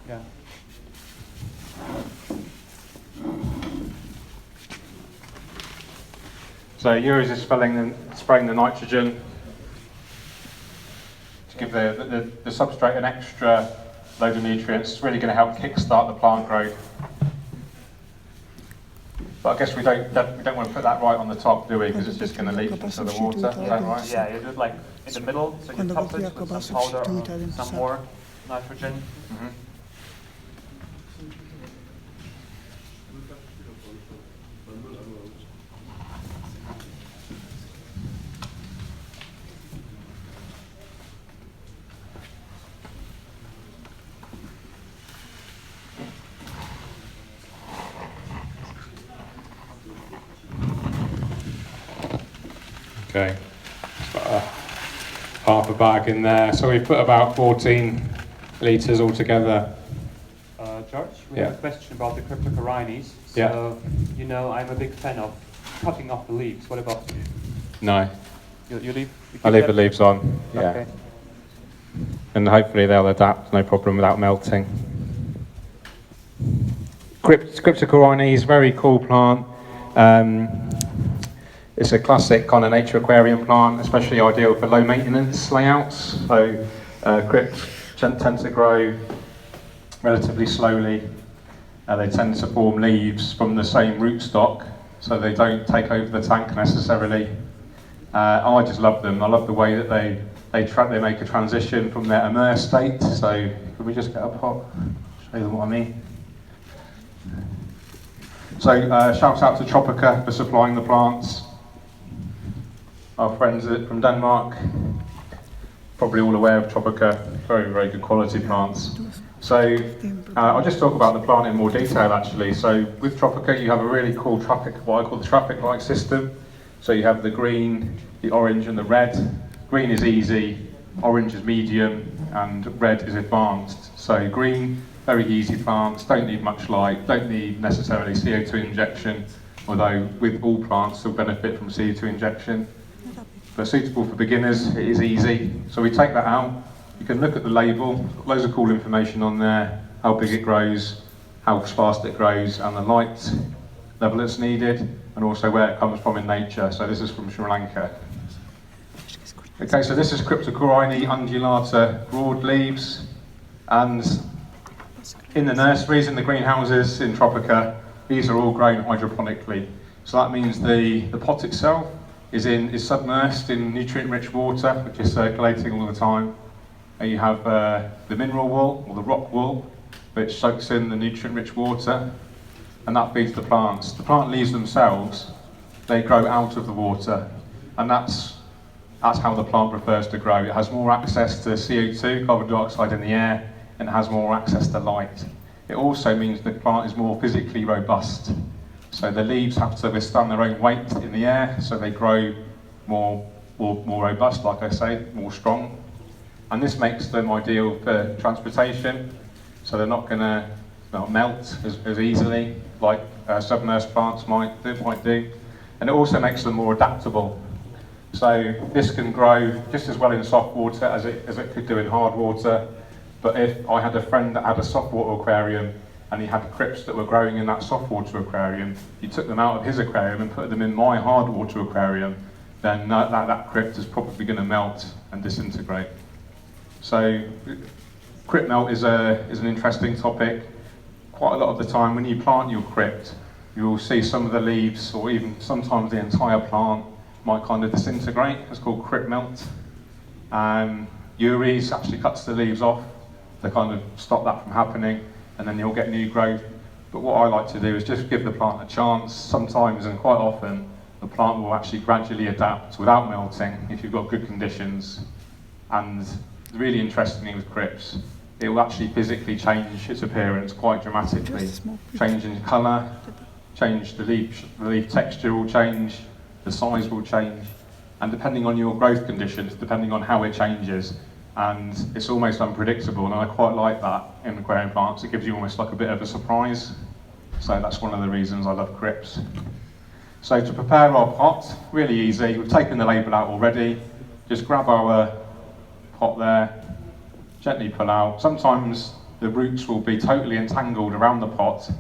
Yeah. So yours is spraying the nitrogen to give the substrate an extra load of nutrients. It's really going to help kickstart the plant growth. But I guess we don't want to put that right on the top, do we? Because it's just going to leach into the water. Is that right? Yeah, you do it like in the middle, so you top it with some powder or some more nitrogen. Mm-hmm. Okay, half a bag in there. So we've put about 14 litres altogether. George, we Yeah. have a question about the cryptocorynes. So, Yeah. you know, I'm a big fan of cutting off the leaves. What about you? No, You leave? I leave the leaves on. Yeah, Okay. and hopefully they'll adapt, no problem, without melting. Cryptocorynes, very cool plant. It's a classic kind of nature aquarium plant, especially ideal for low maintenance layouts. So crypts tend to grow relatively slowly. They tend to form leaves from the same rootstock, so they don't take over the tank necessarily. I just love them. I love the way that they make a transition from their immersed state. So can we just get a pot? Show them what I mean. So shout out to Tropica for supplying the plants. Our friends from Denmark, probably all aware of Tropica, very, very good quality plants. So I'll just talk about the plant in more detail actually. So with Tropica you have a really cool what I call the traffic light system. So you have the green, the orange and the red. Green is easy, orange is medium and red is advanced. So green, very easy plants, don't need much light, don't need necessarily CO2 injection, although with all plants still benefit from CO2 injection. But suitable for beginners, it is easy. So we take that out, you can look at the label, loads of cool information on there, how big it grows, how fast it grows, and the light level that's needed, and also where it comes from in nature. So this is from Sri Lanka. Okay, so this is Cryptocoryne undulata broadleaves, and in the nurseries, in the greenhouses, in Tropica, these are all grown hydroponically. So that means the pot itself is submersed in nutrient-rich water, which is circulating all the time. And you have the mineral wool, or the rock wool, which soaks in the nutrient-rich water, and that feeds the plants. The plant leaves themselves, they grow out of the water, and that's how the plant prefers to grow. It has more access to CO2, carbon dioxide in the air, and it has more access to light. It also means the plant is more physically robust. So the leaves have to withstand their own weight in the air, so they grow more robust, like I say, more strong. And this makes them ideal for transportation, so they're not going to melt as easily like submersed plants might do. And it also makes them more adaptable. So this can grow just as well in soft water as it could do in hard water. But if I had a friend that had a soft water aquarium and he had crypts that were growing in that soft water aquarium, he took them out of his aquarium and put them in my hard water aquarium, then that crypt is probably going to melt and disintegrate. So crypt melt is an interesting topic. Quite a lot of the time when you plant your crypt, you'll see some of the leaves or even sometimes the entire plant might kind of disintegrate. It's called crypt melt. Uris actually cuts the leaves off to kind of stop that from happening, and then you'll get new growth. But what I like to do is just give the plant a chance. Sometimes and quite often the plant will actually gradually adapt without melting if you've got good conditions. And really interestingly with crypts, it will actually physically change its appearance quite dramatically. Change in colour, change the leaf texture will change, the size will change, and depending on your growth conditions, depending on how it changes, and it's almost unpredictable, and I quite like that in aquarium plants. It gives you almost like a bit of a surprise. So that's one of the reasons I love crypts. So to prepare our pot, really easy. We've taken the label out already. Just grab our pot there, gently pull out. Sometimes the roots will be totally entangled around the pot.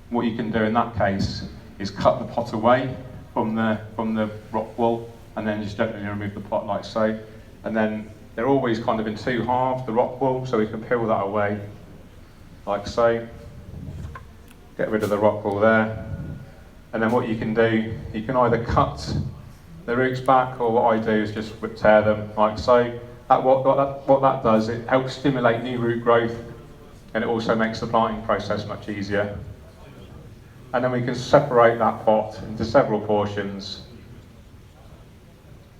What you can do in that case is cut the pot away from the rock wool, and then just gently remove the pot like so. And then they're always kind of in two halves, the rock wool, so we can peel that away like so. Get rid of the rock wool there. And then what you can do, you can either cut the roots back, or what I do is just tear them like so. What that does, it helps stimulate new root growth, and it also makes the planting process much easier. And then we can separate that pot into several portions.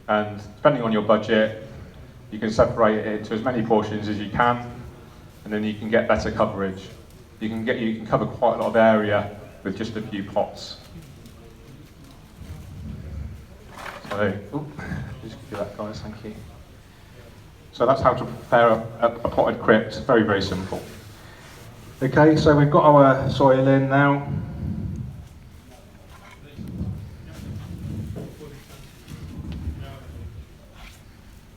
And depending on your budget, you can separate it into as many portions as you can, and then you can get better coverage. You can cover quite a lot of area with just a few pots. So, just give you that, guys, thank you. So that's how to prepare a potted crypt. Very, very simple. Okay, so we've got our soil in now.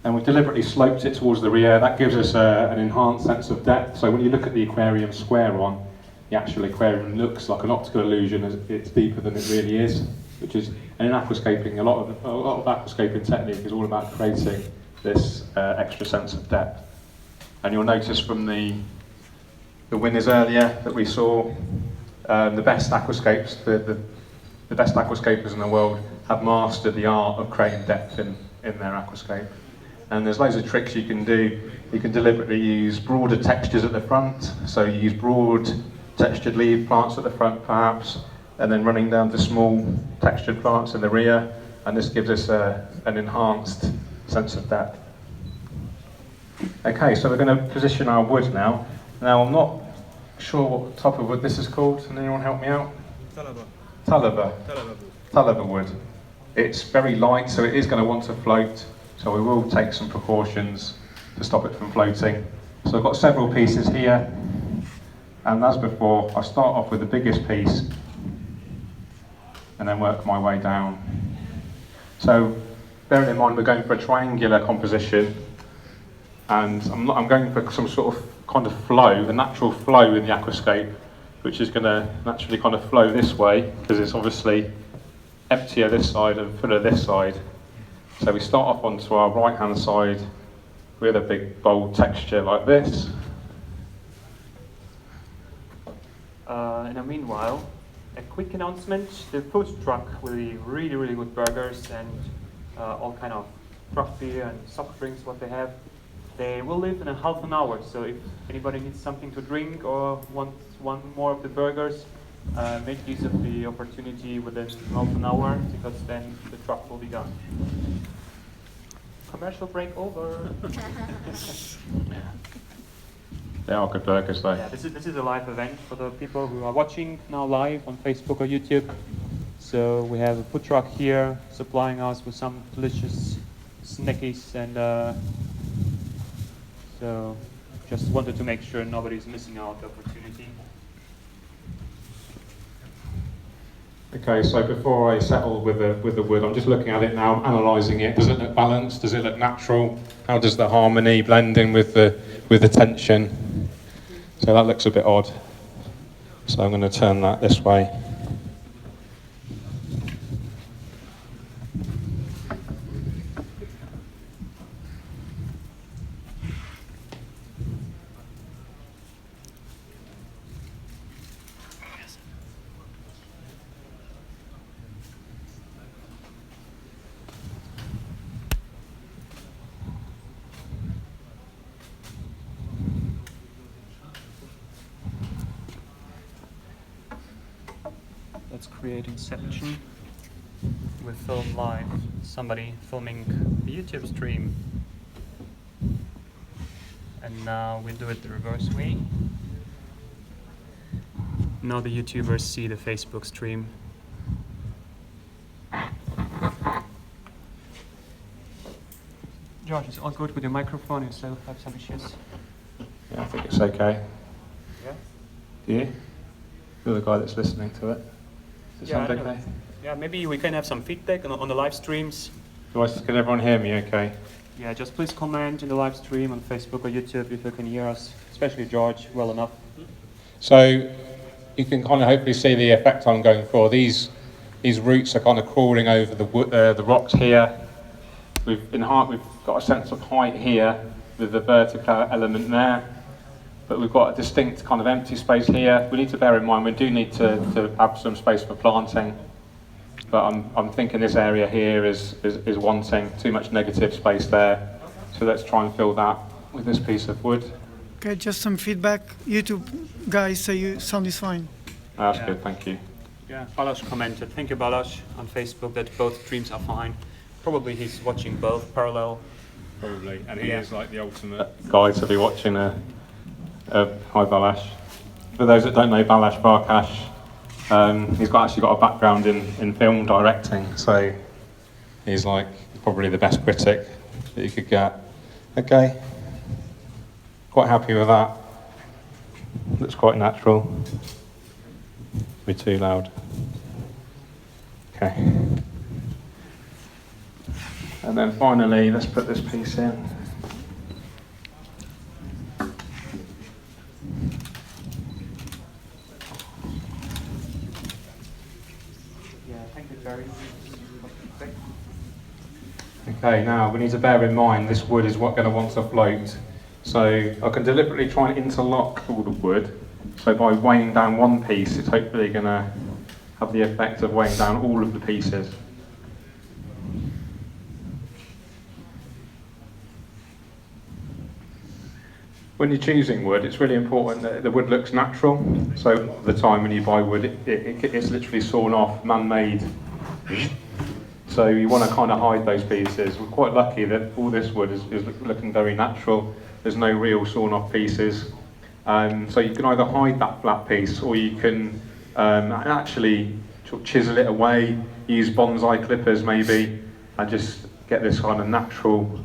And we've deliberately sloped it towards the rear. That gives us an enhanced sense of depth. So when you look at the aquarium square on, the actual aquarium looks like an optical illusion as it's deeper than it really is. And in aquascaping, a lot of aquascaping technique is all about creating this extra sense of depth. And you'll notice from the winners earlier that we saw, the best aquascapes, the best aquascapers in the world have mastered the art of creating depth in their aquascape. And there's loads of tricks you can do. You can deliberately use broader textures at the front, so you use broad textured leaf plants at the front perhaps, and then running down to small textured plants in the rear, and this gives us an enhanced sense of depth. Okay, so we're going to position our wood now. Now I'm not sure what type of wood this is called. Can anyone help me out? Talaba wood. It's very light, so it is going to want to float. So we will take some precautions to stop it from floating. So I've got several pieces here, and as before, I start off with the biggest piece and then work my way down. So bearing in mind we're going for a triangular composition, and I'm going for some sort of kind of flow, the natural flow in the aquascape, which is going to naturally kind of flow this way, because it's obviously emptier this side and fuller this side. So we start off onto our right hand side with a big bold texture like this. In the meanwhile, a quick announcement: the food truck with the really, really good burgers and all kind of craft beer and soft drinks, what they have, they will leave in a half an hour. So if anybody needs something to drink or wants one more of the burgers, make use of the opportunity within half an hour, because then the truck will be gone. Commercial break over. They are good burgers though. Yeah, this is a live event for the people who are watching now live on Facebook or YouTube. So we have a food truck here supplying us with some delicious snackies, and so just wanted to make sure nobody's missing out the opportunity. Okay, so before I settle with the wood, I'm just looking at it now, analysing it. Does it look balanced? Does it look natural? How does the harmony blend in with the tension? So that looks a bit odd. So I'm going to turn that this way. create Inception. We film live, somebody filming a YouTube stream. And now we do it the reverse way. Now the YouTubers see the Facebook stream. George, is all good with your microphone? You still have some issues? Yeah, I think it's okay. Yeah? Do you? You're the guy that's listening to it. Does it sound I know. okay? Yeah, maybe we can have some feedback on the live streams. Can everyone hear me okay? Yeah, just please comment in the live stream on Facebook or YouTube if you can hear us, especially George, well enough. So you can kind of hopefully see the effect I'm going for. These roots are kind of crawling over the rocks here. We've got a sense of height here with the vertical element there, but we've got a distinct kind of empty space here. We need to bear in mind we do need to have some space for planting, but I'm thinking this area here is wanting too much negative space there. So let's try and fill that with this piece of wood. Okay, just some feedback. YouTube guys say you sound is fine. That's Yeah. good, thank you. Yeah, Balázs commented. Thank you, Balázs, on Facebook that both streams are fine. Probably he's watching both parallel. Probably, and he Yeah. is like the ultimate guy to be watching hi Balázs. For those that don't know Balázs Farkas, he's actually got a background in film directing, so he's like probably the best critic that you could get. Okay, quite happy with that. Looks quite natural. Be too loud. Okay. And then finally, let's put this piece in. Yeah, thank you, Jerry. Okay, now we need to bear in mind this wood is going to want to float. So I can deliberately try and interlock all the wood. So by weighing down one piece, it's hopefully going to have the effect of weighing down all of the pieces. When you're choosing wood, it's really important that the wood looks natural. So the time when you buy wood, it's literally sawn off, man-made. So you want to kind of hide those pieces. We're quite lucky that all this wood is looking very natural. There's no real sawn off pieces. So you can either hide that flat piece or you can actually sort of chisel it away, use bonsai clippers maybe, and just get this kind of natural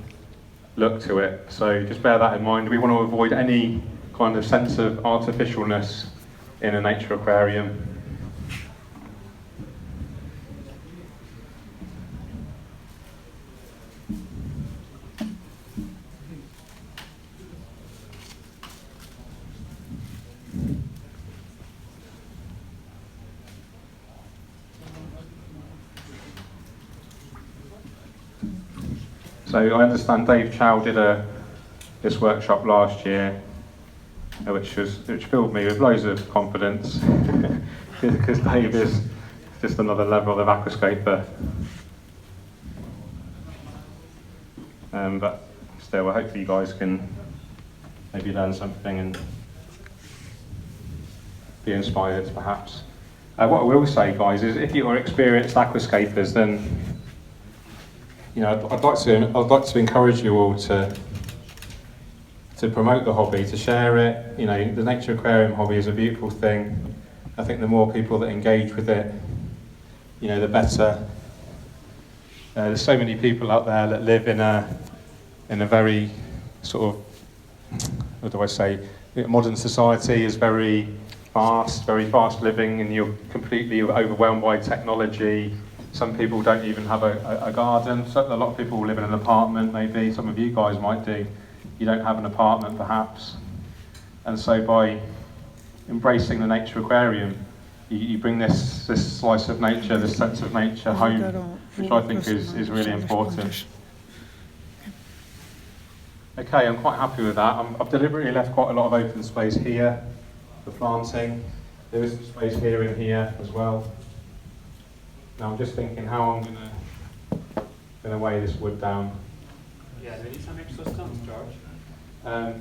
look to it. So just bear that in mind. We want to avoid any kind of sense of artificialness in a nature aquarium. So I understand Dave Chow did this workshop last year, which filled me with loads of confidence, because Dave is just another level of aquascaper. But still, I hope you guys can maybe learn something and be inspired, perhaps. What I will say, guys, is if you are experienced aquascapers, then I'd like to encourage you all to promote the hobby, to share it. The Nature Aquarium hobby is a beautiful thing. I think the more people that engage with it, the better. There's so many people out there that live in a very sort of, what do I say? Modern society is very fast living, and you're completely overwhelmed by technology. Some people don't even have a garden. So a lot of people live in an apartment, maybe. Some of you guys might do. You don't have an apartment, perhaps. And so by embracing the Nature Aquarium, you bring this slice of nature, this sense of nature home, which I think is really important. Okay, I'm quite happy with that. I've deliberately left quite a lot of open space here for planting. There is some space here and here as well. Now I'm just thinking how I'm going to weigh this wood down. Yeah, do we need some extra stones, George?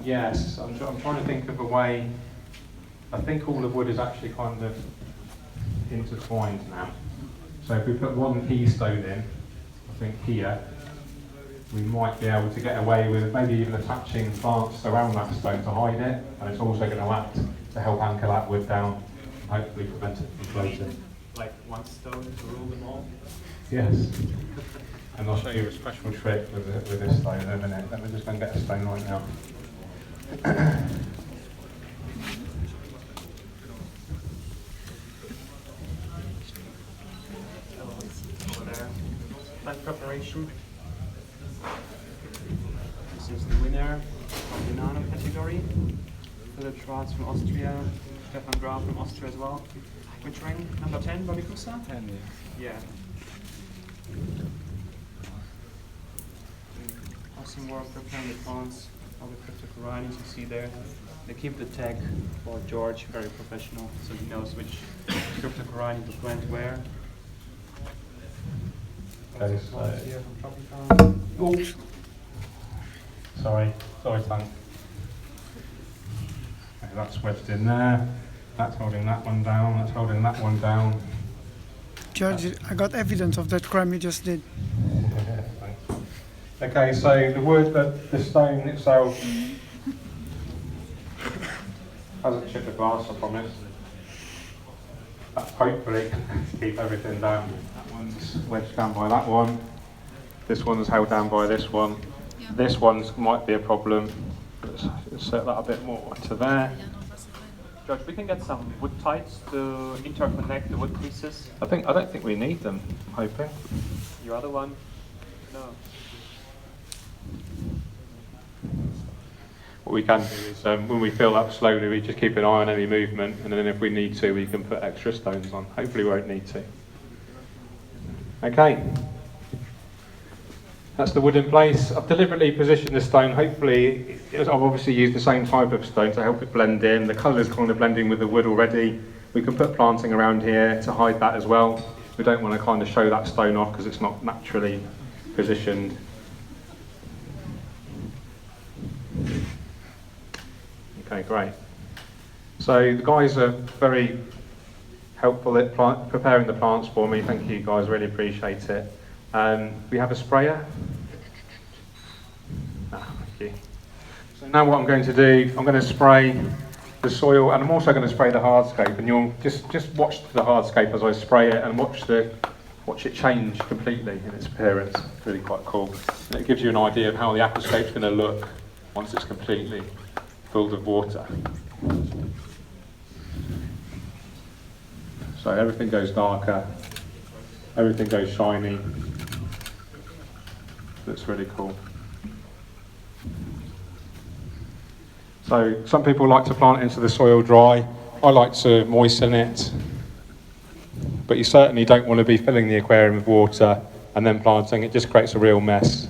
Yes, I'm trying to think of a way. I think all the wood is actually kind of intertwined now. So if we put one keystone in, I think here, we might be able to get away with maybe even attaching plants around that stone to hide it, and it's also going to act to help anchor that wood down and hopefully prevent it from floating. Like one stone to rule them all. Yes. And I'll show you a special trick with this stone in a minute. Let me just go and get a stone right now. Over there. Plant preparation. This is the winner of the nano category. Philip Schwarz from Austria, Stefan Graf from Austria as well. Which rank? Number 10, Babikusa? 10, Yeah. Awesome work preparing the plants, all the cryptocorynes you see there. They keep the tag for George, very professional, so he knows which cryptocoryne to plant where. Okay, Also plants so- here from Tropical. Oh. Sorry, tongue. Okay, that's wedged in there. That's holding that one down. That's holding that one down. George, I got evidence of that crime you just did. Thanks. Okay, so the wood, the stone itself has a chip of glass, I promise. That hopefully keep everything down. That one's wedged down by that one. This one's held down by this one. Ja. This one's might be a problem. Let's set that a bit more to there. George, we can get some wood ties to interconnect the wood pieces. I don't think we need them. I'm hoping. Your other one? No. What we can do is when we fill up slowly, we just keep an eye on any movement, and then if we need to, we can put extra stones on. Hopefully, we won't need to. Okay. That's the wood in place. I've deliberately positioned the stone. Hopefully, I've obviously used the same type of stone to help it blend in. The colour's kind of blending with the wood already. We can put planting around here to hide that as well. We don't want to kind of show that stone off because it's not naturally positioned. Okay, great. So the guys are very helpful at preparing the plants for me. Thank you guys, really appreciate it. We have a sprayer. Thank you. So now what I'm going to do, I'm going to spray the soil, and I'm also going to spray the hardscape, and you'll just watch the hardscape as I spray it and watch it change completely in its appearance. It's really quite cool. And it gives you an idea of how the aquascape's going to look once it's completely filled with water. So everything goes darker, everything goes shiny. That's really cool. So some people like to plant into the soil dry. I like to moisten it. But you certainly don't want to be filling the aquarium with water and then planting. It just creates a real mess.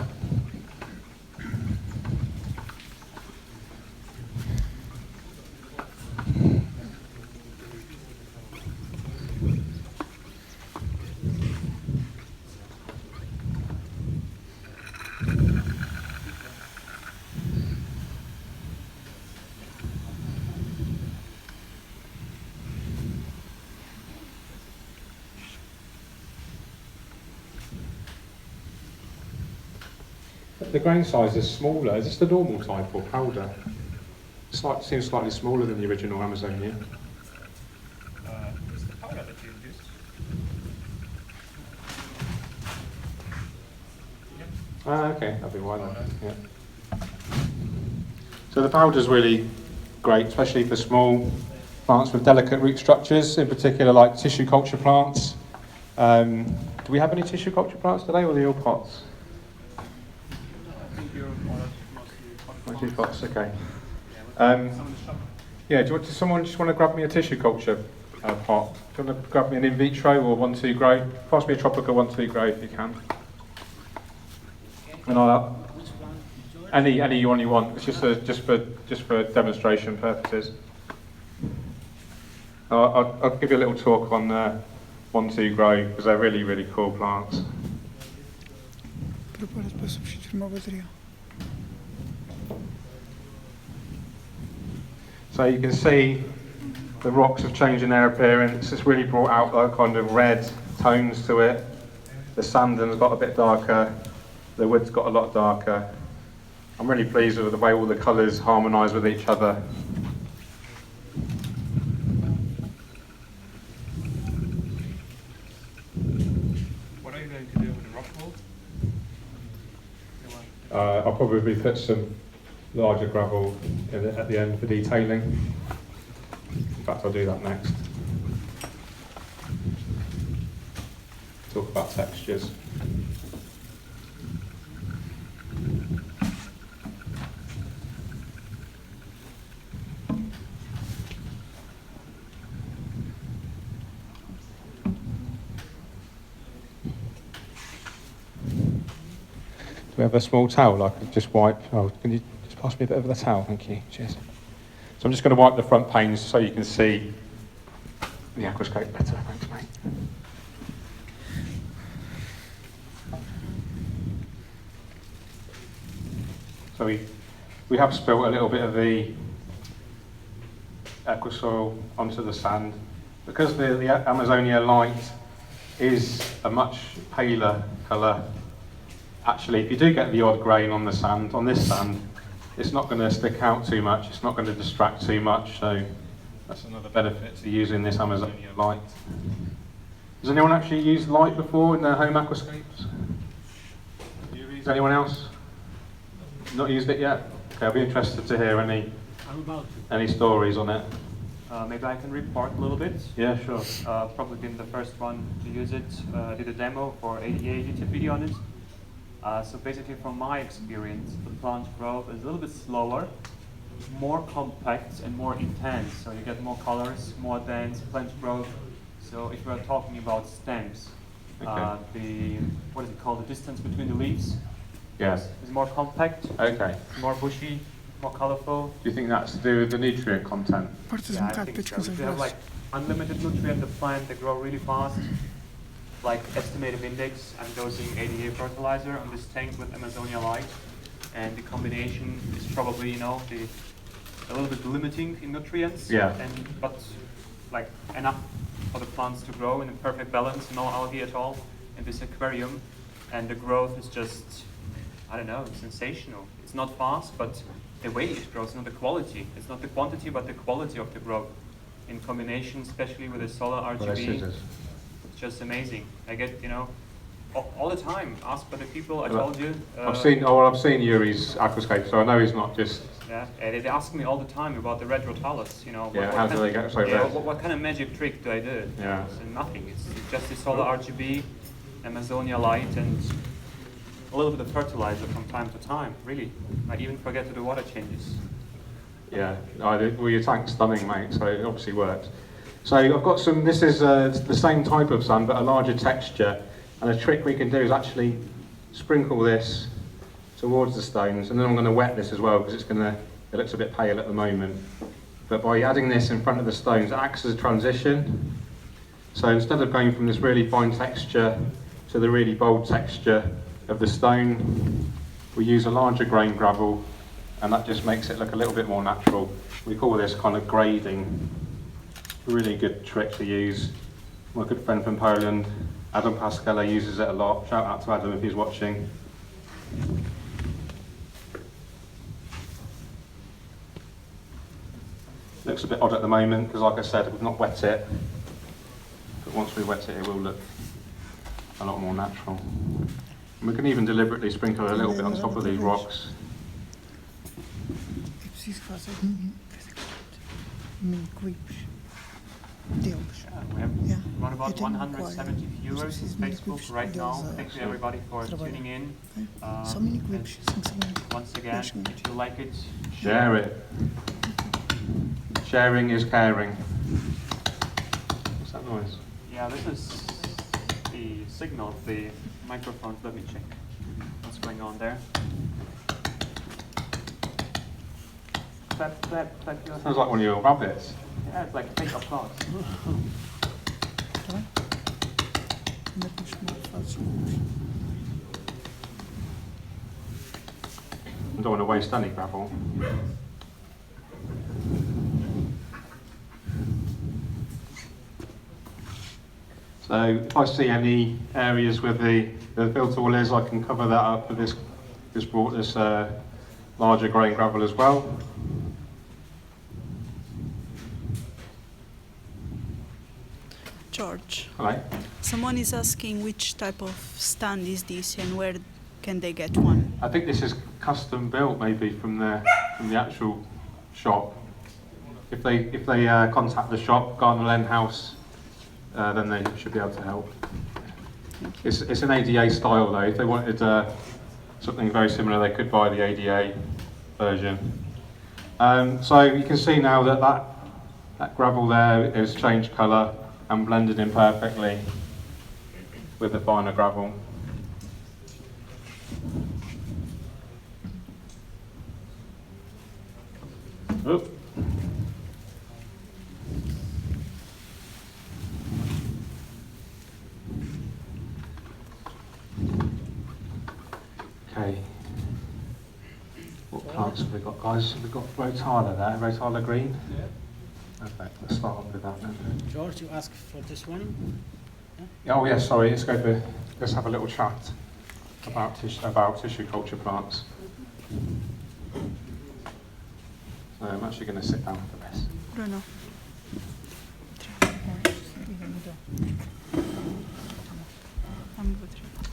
The grain size is smaller. Is this the normal type or powder? Seems slightly smaller than the original Amazonia. It's the powder that you used. Okay, that'll be why then. Yeah. So the powder's really great, especially for small plants with delicate root structures, in particular like tissue culture plants. Do we have any tissue culture plants today, or are they all pots? Mostly pots, okay. Yeah, does someone just want to grab me a tissue culture pot? Do you want to grab me an in vitro or 1-2 grow? Pass me a tropical 1-2 grow if you can. And I'll any one you want. It's just for demonstration purposes. I'll give you a little talk on 1-2 grow because they're really cool plants. Preparat para substituir uma bateria. So you can see The rocks have changed in their appearance. It's really brought out a kind of red tones to it. The sand's got a bit darker. The wood's got a lot darker. I'm really pleased with the way all the colours harmonise with each other. What are you going to do with the rock mold? I'll probably put some larger gravel at the end for detailing. In fact, I'll do that next. Talk about textures. We have a small towel I could just wipe. Oh, can you just pass me a bit of the towel? Thank you. Cheers. So I'm just going to wipe the front panes so you can see the aquascape better. Thanks, mate. So we have spilt a little bit of the aquasoil onto the sand. Because the Amazonia light is a much paler colour. Actually, if you do get the odd grain on the sand, on this sand, it's not going to stick out too much, it's not going to distract too much, so that's another benefit to using this Amazonia light. Has anyone actually used light before in their home aquascapes? UVs, anyone else? Not used it yet? Okay, I'll be interested to hear any stories on it. Maybe I can report a little bit. Yeah, sure. Probably been the first one to use it. Did a demo for ADA YouTube video on it. So basically from my experience, the plant growth is a little bit slower, more compact and more intense. So you get more colors, more dense plant growth. So if we're talking about stems, Okay. what is it called, the distance between the leaves Yes. is more compact, Okay. more bushy, more colorful. Do you think that's to do with the nutrient content? Partes Yeah, um I bocado think para so. If you descansar have like unlimited nutrient, the plant, they grow really fast. Like estimated index, I'm dosing ADA fertilizer on this tank with Amazonia light, and the combination is probably, you know, a little bit limiting in nutrients. Yeah. But like enough for the plants to grow in a perfect balance, no algae at all in this aquarium, and the growth is just, I don't know, sensational. It's not fast, but the way it grows, not the quality. It's not the quantity, but the quality of the growth. In combination, especially with the solar RGB, it's just amazing. I get, you know, all the time asked by the people. I told you. I've seen Yuri's aquascape, so I know he's not just. Yeah, and they ask me all the time about the red rotalis. You know. Yeah, how do they get so yeah, red? what kind of magic trick do I do? Yeah. It's nothing. It's just the solar RGB, Amazonia light, and a little bit of fertilizer from time to time. Really, I even forget to do water changes. Yeah, well, your tank's stunning, mate, so it obviously works. So I've got some, this is the same type of sun, but a larger texture. And a trick we can do is actually sprinkle this towards the stones, and then I'm going to wet this as well, because it looks a bit pale at the moment. But by adding this in front of the stones, it acts as a transition. So instead of going from this really fine texture to the really bold texture of the stone, we use a larger grain gravel, and that just makes it look a little bit more natural. We call this kind of grading. Really good trick to use. My good friend from Poland, Adam Pascala, uses it a lot. Shout out to Adam if he's watching. Looks a bit odd at the moment because, like I said, we've not wet it. But once we wet it, it will look a lot more natural. And we can even deliberately sprinkle a little bit on top of these rocks. É preciso que faça mini clipes deles. We have Yeah. around about Eu tenho 170 viewers on preciso de mini Facebook clipes right now. deles Thank you everybody for tuning in. Okay? Só mini clipes, 5 segundos. Once again, if you like it, Share it. Sharing is caring. What's that noise? Yeah, this is the signal of the microphone. Let me check what's going on there. Clap, clap, clap your Sounds like one of your rabbits. Yeah, it's like fake applause. Tá bem? Ainda tens que fazer. I don't want to waste any gravel. So if I see any areas where the filter wall is, I can cover that up with this brought this larger grain gravel as well. George, Hello. someone is asking which type of stand is this and where can they get one? I think this is custom built, maybe from the actual shop. If they contact the shop, Garnelenhaus, then they should be able to help. It's an ADA style though. If they wanted something very similar, they could buy the ADA version. So you can see now that gravel there is changed colour and blended in perfectly with the finer gravel. Oop. Okay. What plants have we got, guys? We've got Rotala there, Rotala green. Yeah. Perfect. Let's start off with that then. George, you asked for this one? Oh yes, sorry. Let's have a little chat about tissue culture plants. So I'm actually going to sit down for this. Bruno. I'm good.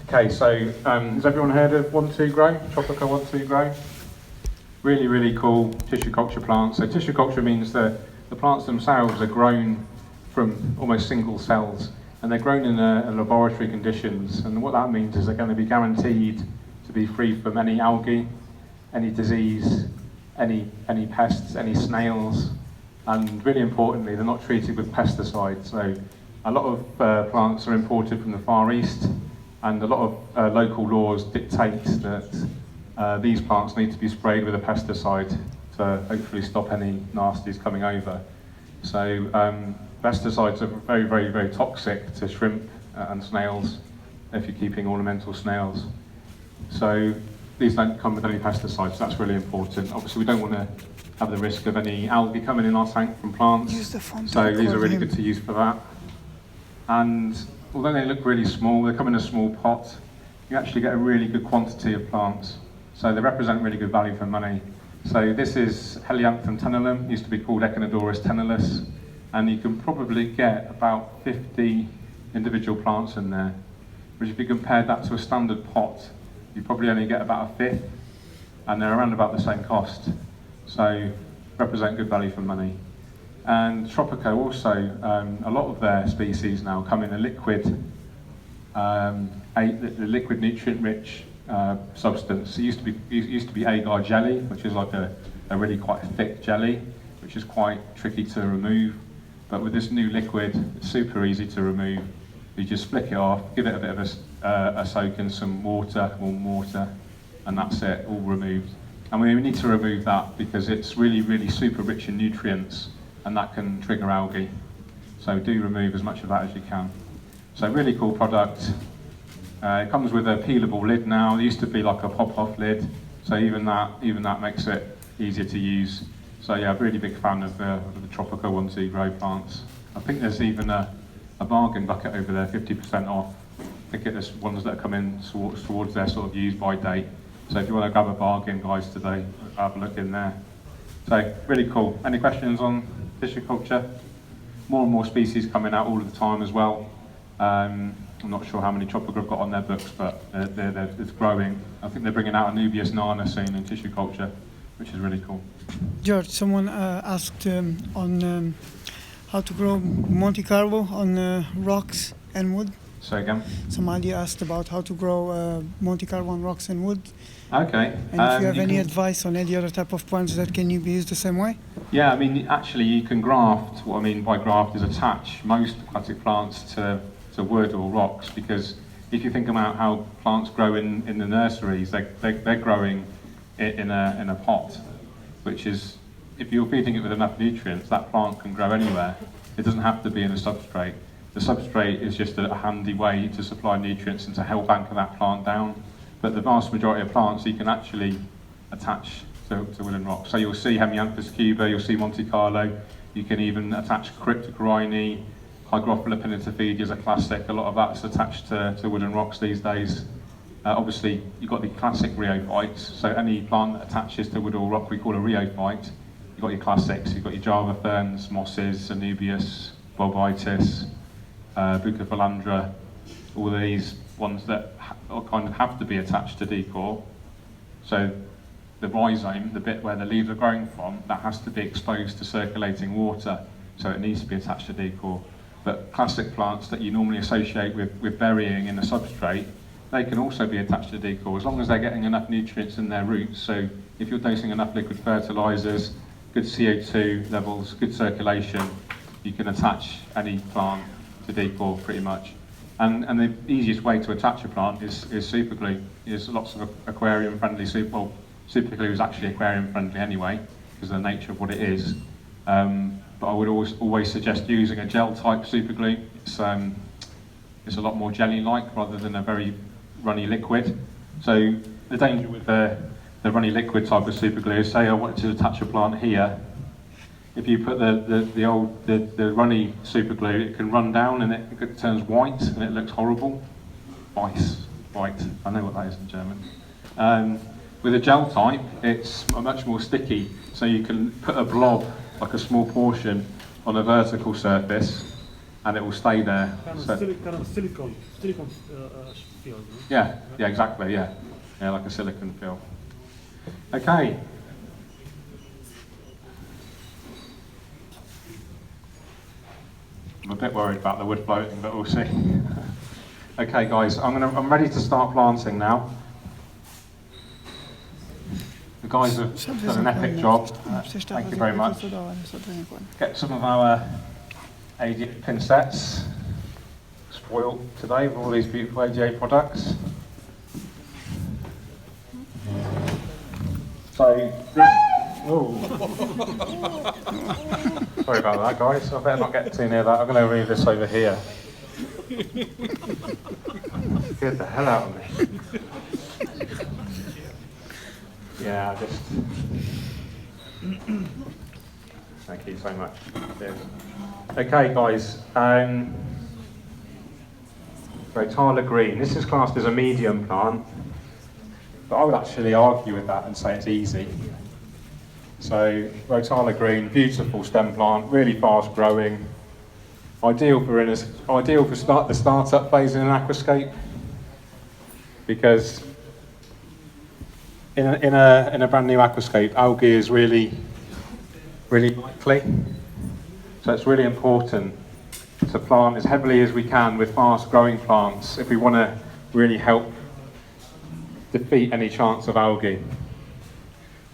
Okay, so has everyone heard of 1-2 Grow? Tropical 1-2 Grow? Really, really cool tissue culture plants. So tissue culture means that the plants themselves are grown from almost single cells, and they're grown in laboratory conditions. And what that means is they're going to be guaranteed to be free from any algae, any disease, any pests, any snails, and really importantly, they're not treated with pesticides. So a lot of plants are imported from the Far East, and a lot of local laws dictate that these plants need to be sprayed with a pesticide to hopefully stop any nasties coming over. So pesticides are very, very, very toxic to shrimp and snails if you're keeping ornamental snails. So these don't come with any pesticides, so that's really important. Obviously we don't want to have the risk of any algae coming in our tank from plants, Use the phone to so these are record really him. good to use for that. And although they look really small, they come in a small pot, you actually get a really good quantity of plants. So they represent really good value for money. So this is Helianthus tenellum, used to be called Echinodorus tenellus, and you can probably get about 50 individual plants in there. Which if you compared that to a standard pot, you probably only get about a fifth, and they're around about the same cost. So represent good value for money. And Tropico also, a lot of their species now come in a liquid, the liquid nutrient-rich substance. It used to be agar jelly, which is like a really quite thick jelly, which is quite tricky to remove. But with this new liquid, it's super easy to remove. You just flick it off, give it a bit of a soak in some water, warm water, and that's it, all removed. And we need to remove that because it's really, really super rich in nutrients, and that can trigger algae. So do remove as much of that as you can. So really cool product. It comes with a peelable lid now. There used to be like a pop-off lid, so even that makes it easier to use. So yeah, I'm a really big fan of the Tropico 1-2 Grow plants. I think there's even a bargain bucket over there, 50% off. I think there's ones that are coming towards their sort of use by date. So if you want to grab a bargain, guys, today, have a look in there. So really cool. Any questions on tissue culture? More and more species coming out all of the time as well. I'm not sure how many Tropico have got on their books, but it's growing. I think they're bringing out a Nubius nana soon in tissue culture, which is really cool. George, someone asked on how to grow Monte Carlo on rocks and wood. So again? Somebody asked about how to grow Monte Carlo on rocks and wood. Okay. And if you have any advice on any other type of plants that can be used the same way? Yeah, I mean, actually you can graft. What I mean by graft is attach most aquatic plants to wood or rocks, because if you think about how plants grow in the nurseries, they're growing in a pot, which is, if you're feeding it with enough nutrients, that plant can grow anywhere. It doesn't have to be in a substrate. The substrate is just a handy way to supply nutrients and to help anchor that plant down. But the vast majority of plants you can actually attach to wood and rock. So you'll see Hemianthus cuba, you'll see Monte Carlo, you can even attach Cryptocorini, Hygrophilopinitophagia is a classic. A lot of that's attached to wooden rocks these days. Obviously, you've got the classic rheophytes, so any plant that attaches to wood or rock we call a rheophyte. You've got your classics, you've got your Java ferns, mosses, Anubias, Bobitis, Bucophilandra, all these ones that kind of have to be attached to decor. So the rhizome, the bit where the leaves are growing from, that has to be exposed to circulating water, so it needs to be attached to decor. But classic plants that you normally associate with burying in a substrate, they can also be attached to decor as long as they're getting enough nutrients in their roots. So if you're dosing enough liquid fertilisers, good CO2 levels, good circulation, you can attach any plant to decor pretty much. And the easiest way to attach a plant is super glue. There's lots of aquarium friendly super glue is actually aquarium friendly anyway, because of the nature of what it is. But I would always suggest using a gel type super glue. It's a lot more jelly-like rather than a very runny liquid. So the danger with the runny liquid type of super glue is, say I wanted to attach a plant here. If you put the runny super glue, it can run down and it turns white and it looks horrible. White. I know what that is in German. With a gel type, it's much more sticky, so you can put a blob, like a small portion, on a vertical surface, and it will stay there. Kind of, So, kind of silicone field. No? yeah, exactly, yeah, like a silicone fill. Okay. I'm a bit worried about the wood floating, but we'll see. Okay, guys, I'm ready to start planting now. The guys have done an epic job. Thank you very much. Get some of our ADA pin sets spoiled today with all these beautiful ADA products. So this. Oh. Sorry about that, guys. I better not get too near that. I'm going to move this over here. Scared the hell out of me. Yeah, just. Thank you so much. Cheers. Okay, guys. Rotala green. This is classed as a medium plant, but I would actually argue with that and say it's easy. So Rotala green, beautiful stem plant, really fast growing. Ideal for the startup phase in an aquascape, because in a brand new aquascape, algae is really likely. So it's really important to plant as heavily as we can with fast growing plants if we want to really help defeat any chance of algae.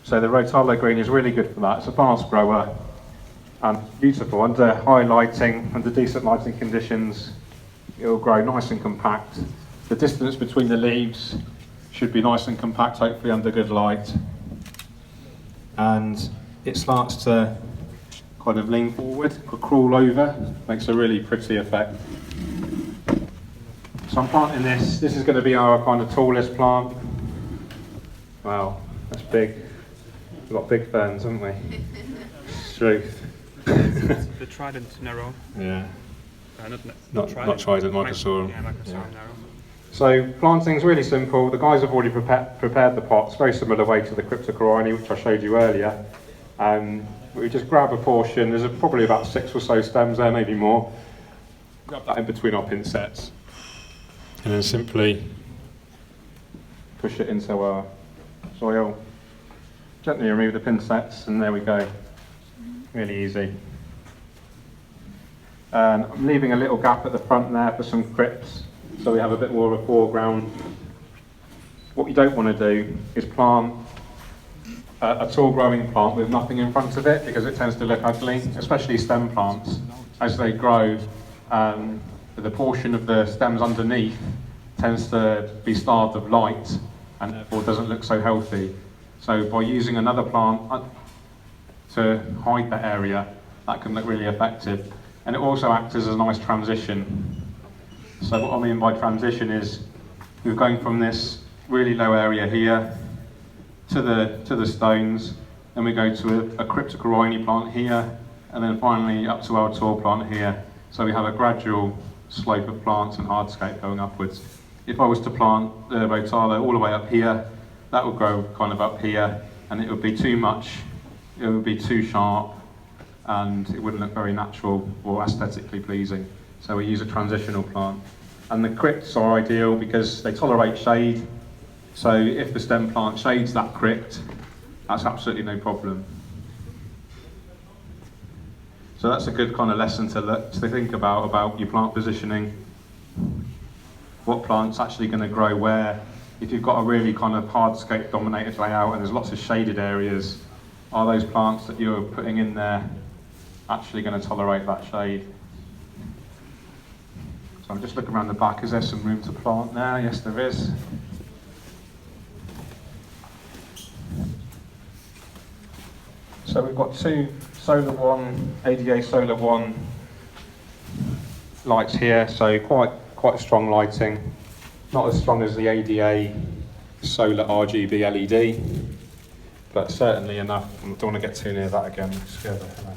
So the Rotala green is really good for that. It's a fast grower and beautiful. Under high lighting, under decent lighting conditions, it will grow nice and compact. The distance between the leaves should be nice and compact, hopefully under good light. And it starts to kind of lean forward or crawl over, makes a really pretty effect. So I'm planting this. This is going to be our kind of tallest plant. Wow, that's big. We've got big ferns, haven't we? Truth. The trident narrow. Yeah. Not trident, Microsorum. Yeah, Microsorum narrow. So planting's really simple. The guys have already prepared the pots, very similar way to the Cryptocorini, which I showed you earlier. We just grab a portion. There's probably about 6 or so stems there, maybe more. Grab that in between our pin sets, and then simply push it into our soil. Gently remove the pin sets, and there we go. Really easy. And I'm leaving a little gap at the front there for some crypts, so we have a bit more of a foreground. What you don't want to do is plant a tall growing plant with nothing in front of it, because it tends to look ugly, especially stem plants. As they grow, the portion of the stems underneath tends to be starved of light and therefore doesn't look so healthy. So by using another plant to hide that area, that can look really effective. And it also acts as a nice transition. So what I mean by transition is we're going from this really low area here to the stones, then we go to a Cryptocorini plant here, and then finally up to our tall plant here. So we have a gradual slope of plants and hardscape going upwards. If I was to plant the Rotala all the way up here, that would grow kind of up here, and it would be too much, it would be too sharp, and it wouldn't look very natural or aesthetically pleasing. So we use a transitional plant. And the crypts are ideal because they tolerate shade. So if the stem plant shades that crypt, that's absolutely no problem. So that's a good kind of lesson to think about your plant positioning. What plant's actually going to grow where? If you've got a really kind of hardscape dominated layout and there's lots of shaded areas, are those plants that you're putting in there actually going to tolerate that shade? So I'm just looking around the back. Is there some room to plant there? Yes, there is. So we've got two Solar One, ADA Solar One lights here, so quite strong lighting. Not as strong as the ADA Solar RGB LED, but certainly enough. I don't want to get too near that again. Scare the hell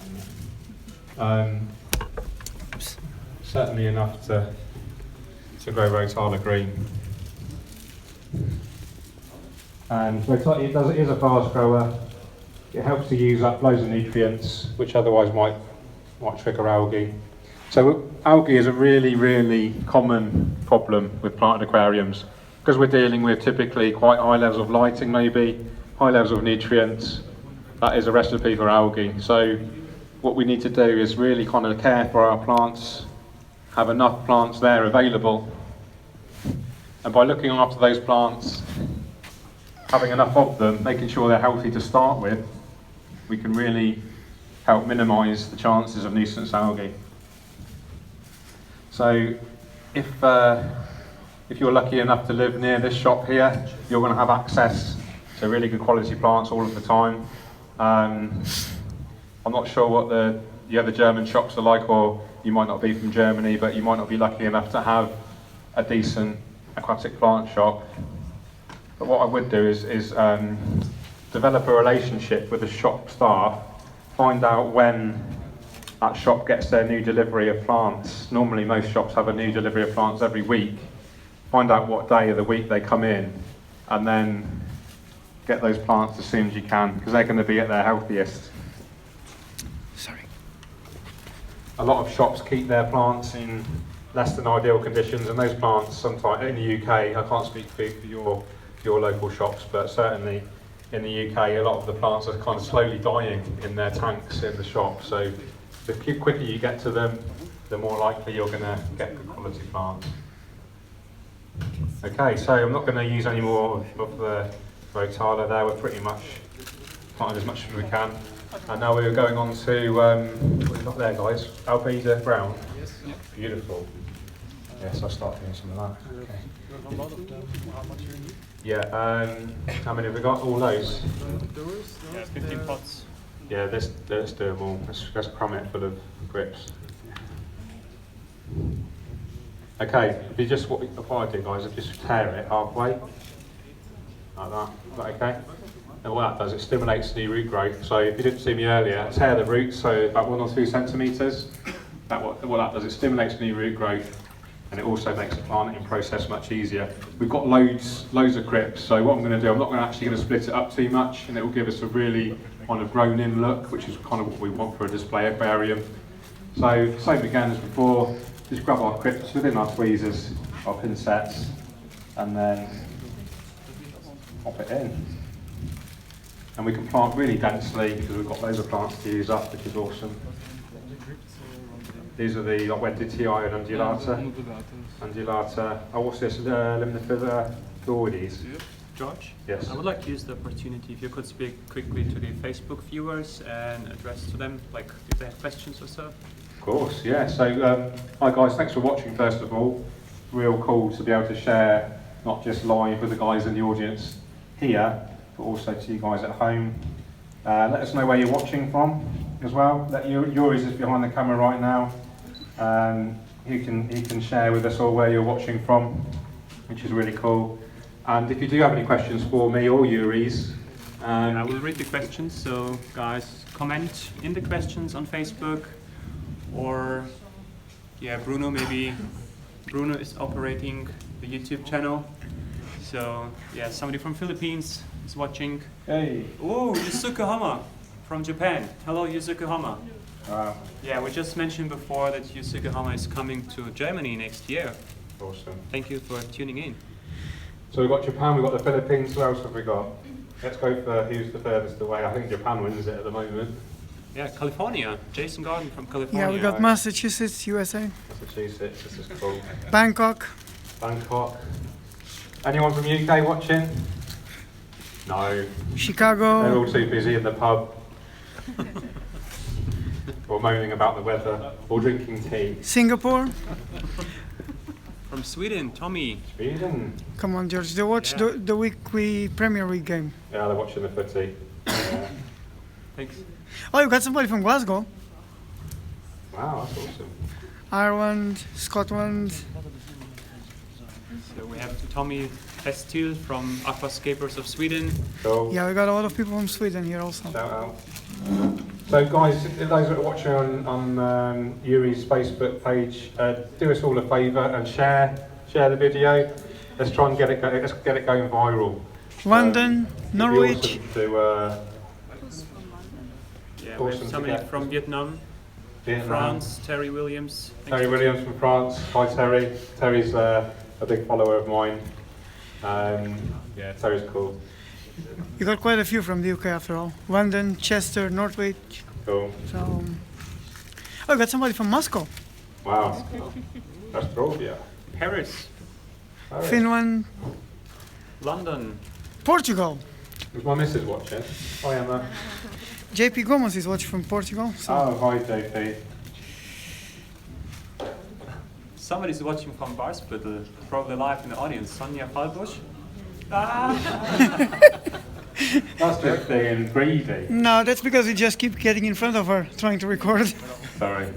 out of me. Certainly enough to grow Rotala green. And Rotala, it is a fast grower. It helps to use up loads of nutrients, which otherwise might trigger algae. So algae is a really, really common problem with planted aquariums because we're dealing with typically quite high levels of lighting, maybe high levels of nutrients. That is a recipe for algae. So what we need to do is really kind of care for our plants, have enough plants there available, and by looking after those plants, having enough of them, making sure they're healthy to start with, we can really help minimise the chances of nuisance algae. So if you're lucky enough to live near this shop here, you're going to have access to really good quality plants all of the time. I'm not sure what the other German shops are like, or you might not be from Germany, but you might not be lucky enough to have a decent aquatic plant shop. But what I would do is develop a relationship with the shop staff, find out when that shop gets their new delivery of plants. Normally most shops have a new delivery of plants every week. Find out what day of the week they come in, and then get those plants as soon as you can, because they're going to be at their healthiest. Sorry. A lot of shops keep their plants in less than ideal conditions, and those plants sometimes, in the UK, I can't speak for your local shops, but certainly in the UK, a lot of the plants are kind of slowly dying in their tanks in the shop. So the quicker you get to them, the more likely you're going to get good quality plants. Okay, so I'm not going to use any more of the Rotala there. We're pretty much planted as much as we can. And now we're going on to, what have we got there, guys? Albedo brown. Yes. Beautiful. Yes, I'll start doing some of that. Okay. A lot of them. How much you need? Yeah, how many have we got? All those? Those? Yeah, 15 pots. Yeah, let's do them all. Let's cram it full of grips. Okay, if you just, what I do, guys, is just tear it halfway, like that. Is that okay? And what that does, it stimulates new root growth. So if you didn't see me earlier, tear the roots, so about 1 or 2 centimetres. What that does, it stimulates new root growth, and it also makes the planting process much easier. We've got loads of crypts, so what I'm going to do, I'm not actually going to split it up too much, and it will give us a really kind of grown-in look, which is kind of what we want for a display aquarium. So same again as before, just grab our crypts within our tweezers, our pincets, and then pop it in. And we can plant really densely because we've got loads of plants to use up, which is awesome. These are the Venditia and Undulata. Oh, what's this? Limnifera Floides. George? Yes. I would like to use the opportunity if you could speak quickly to the Facebook viewers and address to them, like if they have questions or so. Of course, yeah. So, hi guys, thanks for watching first of all. Real cool to be able to share, not just live with the guys in the audience here, but also to you guys at home. Let us know where you're watching from as well. Yours is behind the camera right now. He can share with us all where you're watching from, which is really cool. And if you do have any questions for me or Yuri's, I will read the questions, so guys, comment in the questions on Facebook or Yeah, Bruno, maybe Bruno is operating the YouTube channel. So yeah, somebody from Philippines is watching. Hey. Oh, Yusuke Hama from Japan. Hello, Yusuke Hama. Wow. Yeah, we just mentioned before that Yusuke Hama is coming to Germany next year. Awesome. Thank you for tuning in. So we've got Japan, we've got the Philippines, who else have we got? Let's go for who's the furthest away. I think Japan wins it at the moment. Yeah, California. Jason Garden from California. Yeah, we got Massachusetts, USA. Massachusetts, this is cool. Bangkok. Bangkok. Anyone from UK watching? No. Chicago. They're all too busy in the pub. Or moaning about the weather, or drinking tea. Singapore. From Sweden, Tommy. Sweden. Come on, George. They watched Yeah. the Premier League game. Yeah, they're watching the footy. Yeah. Thanks. Oh, you got somebody from Glasgow. Wow, that's awesome. Ireland, Scotland. So we have Tommy Festil from Aquascapers of Sweden. Cool. Yeah, we got a lot of people from Sweden here also. Shout out. So guys, those that are watching on Yuri's Facebook page, do us all a favour and share the video. Let's try and get it going viral. London, It'd be Norwich. awesome to, Who's from London? Yeah, we Awesome have to somebody get. from Vietnam, Vietnam. France, Terry Williams. Thanks Terry for- Williams from France. Hi Terry. Terry's a big follower of mine. Yeah, Terry's cool. You got quite a few from the UK after all. London, Chester, Norwich. Cool. So, oh, you got somebody from Moscow, Wow. That's Brovia. Paris, Alright. Finland, London. Portugal. Was my missus watching? Hi Emma. JP Gomez is watching from Portugal. So. Oh, hi JP. Somebody's watching from Barsbüttel, probably live in the audience. Sonja Falbusch. That's just being greedy. No, that's because we just keep getting in front of her, trying to record. Sorry.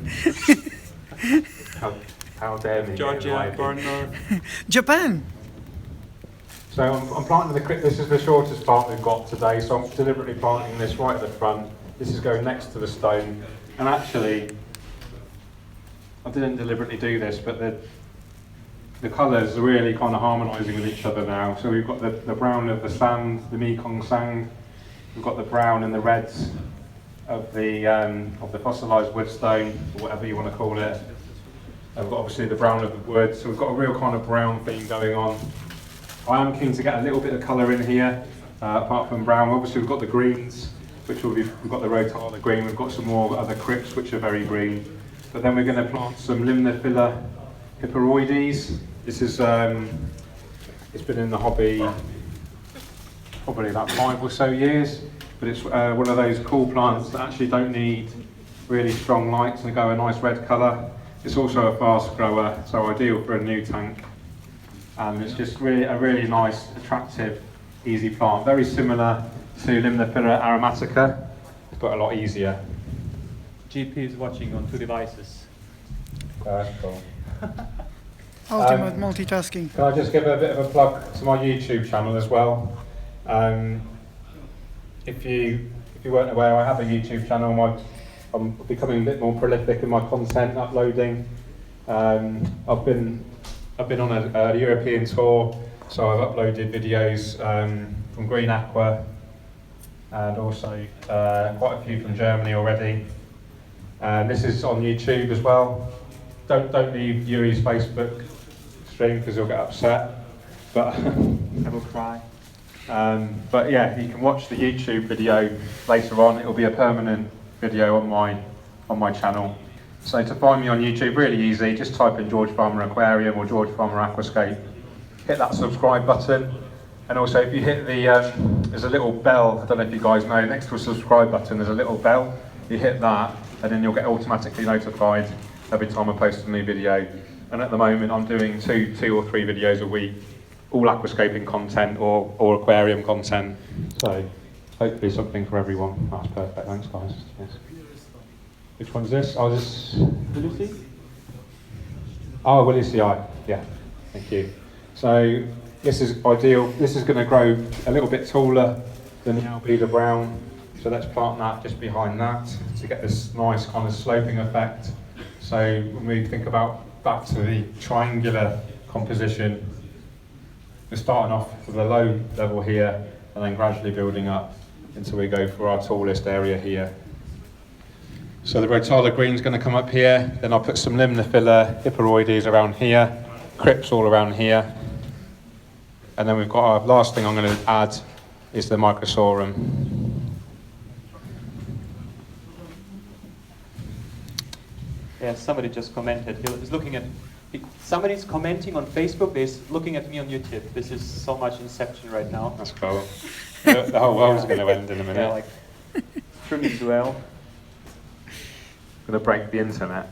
How dare me? Georgia, Bornor. Japan. So I'm planting the crick. This is the shortest part we've got today, so I'm deliberately planting this right at the front. This is going next to the stone. And actually, I didn't deliberately do this, but the colours are really kind of harmonising with each other now. So we've got the brown of the sand, the Mekong sand. We've got the brown and the reds of the fossilised woodstone, or whatever you want to call it. And we've got obviously the brown of the wood. So we've got a real kind of brown theme going on. I am keen to get a little bit of colour in here, apart from brown. Obviously we've got the greens, which will be, we've got the rotata green, we've got some more other crypts which are very green. But then we're going to plant some Limnophila hyperoides. This is, it's been in the hobby probably about 5 or so years, but it's one of those cool plants that actually don't need really strong lights and go a nice red colour. It's also a fast grower, so ideal for a new tank. And it's just really a really nice, attractive, easy plant. Very similar to Limnophila aromatica, but a lot easier. GP is watching on 2 devices. That's cool. Ultimate multitasking. Can I just give a bit of a plug to my YouTube channel as well? If you weren't aware, I have a YouTube channel. I'm becoming a bit more prolific in my content uploading. I've been on a European tour, so I've uploaded videos from Green Aqua and also quite a few from Germany already. This is on YouTube as well. Don't leave Yuri's Facebook stream because he'll get upset, but I will cry. but yeah, you can watch the YouTube video later on. It'll be a permanent video on my channel. So to find me on YouTube, really easy. Just type in George Farmer Aquarium or George Farmer Aquascape. Hit that subscribe button, and also if you hit the there's a little bell. I don't know if you guys know. Next to a subscribe button, there's a little bell. You hit that, and then you'll get automatically notified every time I post a new video. And at the moment, I'm doing two or three videos a week, all aquascaping content or aquarium content. So hopefully something for everyone. That's perfect. Thanks, guys. Cheers. Which one's this? Oh, this Willisi? Oh, Willisi Eye. Yeah, thank you. So this is ideal. This is going to grow a little bit taller than the Albedo Brown. So let's plant that just behind that to get this nice kind of sloping effect. So when we think about back to the triangular composition, we're starting off with a low level here and then gradually building up until we go for our tallest area here. So the rotala green is going to come up here, then I'll put some limnophylla, hyperoides around here, crypts all around here, and then we've got our last thing I'm going to add is the microsorum. Yeah, somebody just commented. He's looking at. Somebody's commenting on Facebook. Is looking at me on YouTube. This is so much inception right now. That's cool. The whole world's going to end in a minute. Yeah, like trim as well. Going to break the internet.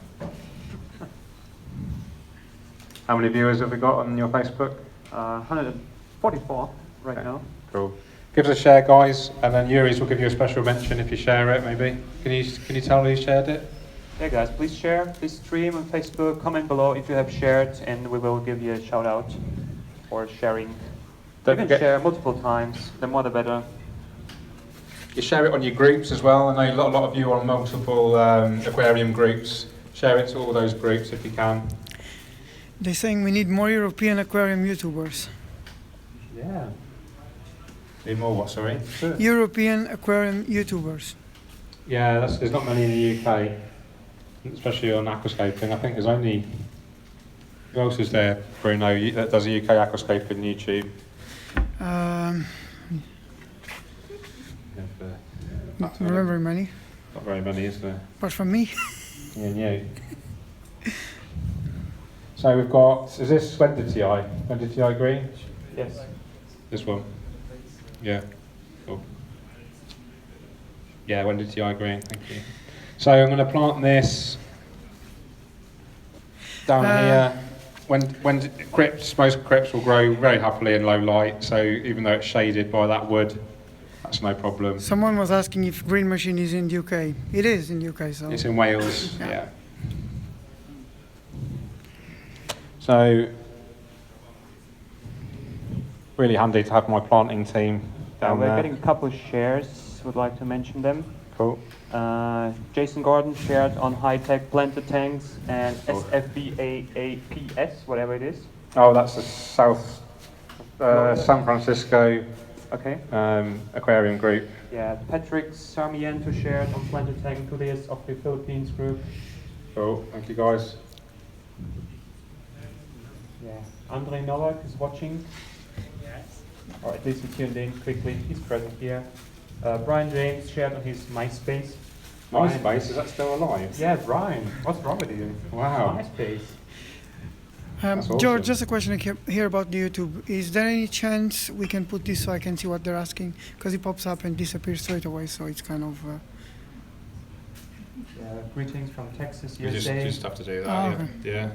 How many viewers have we got on your Facebook? 144 right now. Cool. Give us a share, guys, and then Yuri's will give you a special mention if you share it. Maybe. Can you tell who shared it? Yeah, guys, please share, please stream on Facebook, comment below if you have shared, and we will give you a shout out for sharing. Don't you can forget- share multiple times, the more the better. You share it on your groups as well. I know a lot of you are on multiple aquarium groups. Share it to all those groups if you can. They're saying we need more European aquarium YouTubers. Yeah. Need more what, sorry? European aquarium YouTubers. Yeah, there's not many in the UK, especially on aquascaping. I think there's only... Who else is there, Bruno, that does a UK aquascaping YouTube? Not very many, Not very many, is there? apart from me. Yeah, you. So we've got, is this Wenditi? Wenditi green? Yes. This one? Yeah. Cool. Yeah, Wenditi green, thank you. So I'm going to plant this down here. When crypts, most crypts will grow very happily in low light, so even though it's shaded by that wood, that's no problem. Someone was asking if Green Machine is in the UK. It is in the UK, so. It's in Wales, Yeah. yeah. So, really handy to have my planting team down We're there. getting a couple of shares, would like to mention them. Cool. Jason Gordon shared on high-tech planted tanks and Cool. SFBAAPS, whatever it is. Oh, that's the South San Francisco Okay. aquarium group. Yeah, Patrick Sarmiento shared on planted tank to this of the Philippines group. Cool, thank you guys. Yeah, Andre Nowak is watching. Yes. Or at least he tuned in quickly. He's present here. Brian James shared on his MySpace. MySpace, is that still alive? Yeah, Brian. What's wrong with you? Wow. MySpace. That's awesome. George, just a question here about the YouTube. Is there any chance we can put this so I can see what they're asking? Because it pops up and disappears straight away, so it's kind of... Greetings from Texas, You USA. just have to do that, Oh, okay. yeah.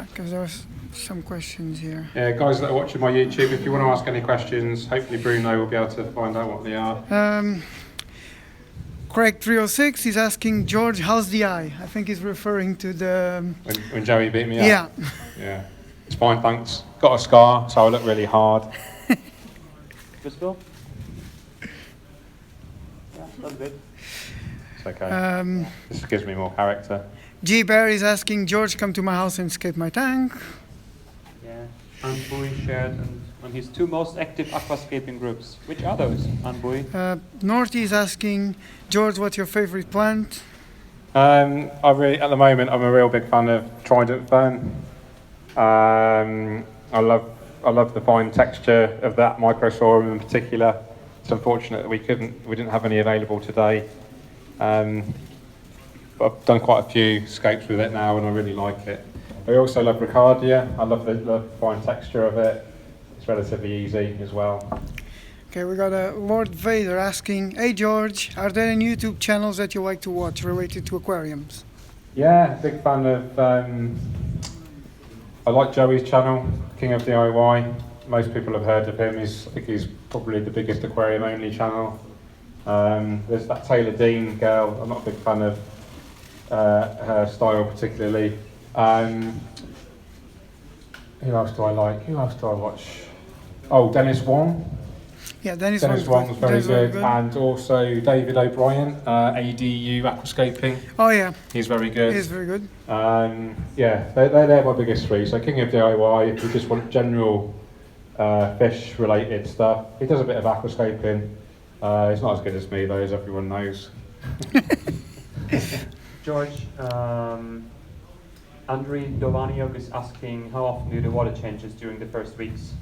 Because there was some questions here. Yeah, guys that are watching my YouTube, if you want to ask any questions, hopefully Bruno will be able to find out what they are. Craig 306 is asking George, how's the eye? I think he's referring to the... When Joey beat me up? Yeah. Yeah. It's fine, thanks. Got a scar, so I look really hard. Crystal? Yeah, a little bit. It's okay. This gives me more character. G Bear is asking George, come to my house and escape my tank. Yeah. Anbui shared on his two most active aquascaping groups. Which are those, Anbui? Norty is asking George, what's your favorite plant? At the moment, I'm a real big fan of Trident Fern. I love the fine texture of that microsorum in particular. It's unfortunate that we didn't have any available today. But I've done quite a few scapes with it now, and I really like it. I also love Ricardia. I love the fine texture of it. It's relatively easy as well. Okay, we got a Lord Vader asking, hey George, are there any YouTube channels that you like to watch related to aquariums? Yeah, big fan of. I like Joey's channel, King of DIY. Most people have heard of him. I think he's probably the biggest aquarium only channel. There's that Taylor Dean girl. I'm not a big fan of her style particularly. Who else do I like? Who else do I watch? Oh, Dennis Wong. Yeah, Dennis Dennis Wong's very good, and also David O'Brien, ADU Aquascaping. Oh yeah, He's very good. he's very good. Yeah, they're my biggest three. So King of DIY, if you just want general fish related stuff. He does a bit of aquascaping. He's not as good as me though, as everyone knows. George, Andriy Dovaniok is asking how often do the water changes during the first weeks?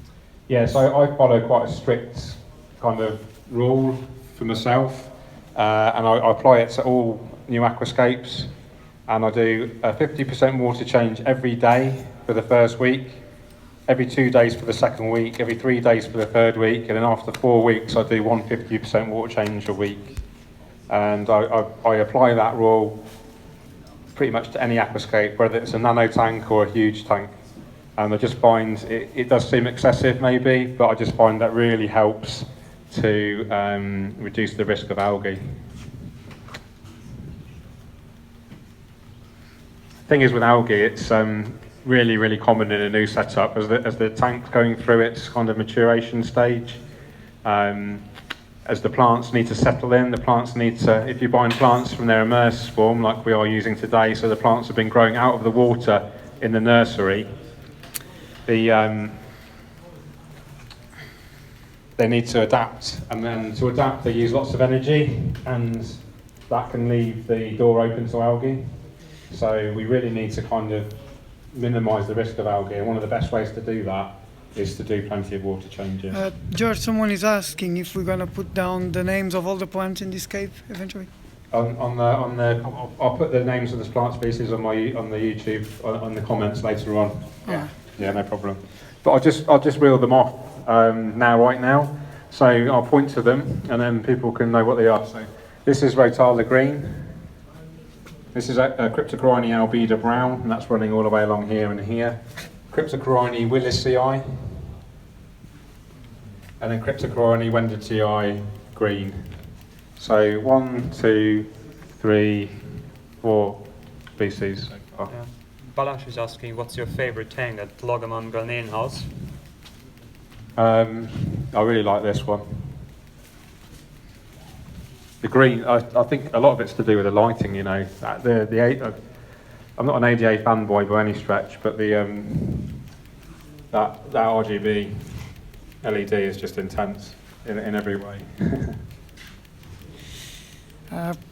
Yeah, so I follow quite a strict kind of rule for myself, and I apply it to all new aquascapes, and I do a 50% water change every day for the first week, every 2 days for the second week, every 3 days for the third week, and then after 4 weeks I do 150% water change a week. And I apply that rule pretty much to any aquascape, whether it's a nano tank or a huge tank. And I just find it does seem excessive maybe, but I just find that really helps to reduce the risk of algae. Thing is with algae, it's really, really common in a new setup as the tank's going through its kind of maturation stage. As the plants need to settle in, the plants need to, if you're buying plants from their immersed form like we are using today, so the plants have been growing out of the water in the nursery, they need to adapt, and then to adapt they use lots of energy, and that can leave the door open to algae. So we really need to kind of minimise the risk of algae, and one of the best ways to do that is to do plenty of water changing. George, someone is asking if we're gonna put down the names of all the plants in this cave eventually. I'll put the names of the plant species on the YouTube on the comments later on. Yeah. Yeah, no problem. But I'll just reel them off right now. So I'll point to them, and then people can know what they are. So this is Rotala green. This is a Cryptocorini albida brown, and that's running all the way along here and here. Cryptocorini willisii, and then Cryptocorini wendertii green. So 1, 2, 3, 4 species so far. Yeah. Balash is asking, what's your favorite tank at Logamon Garnelenhaus? I really like this one. The green, I think a lot of it's to do with the lighting, you know. I'm not an ADA fanboy by any stretch, but that RGB LED is just intense in every way.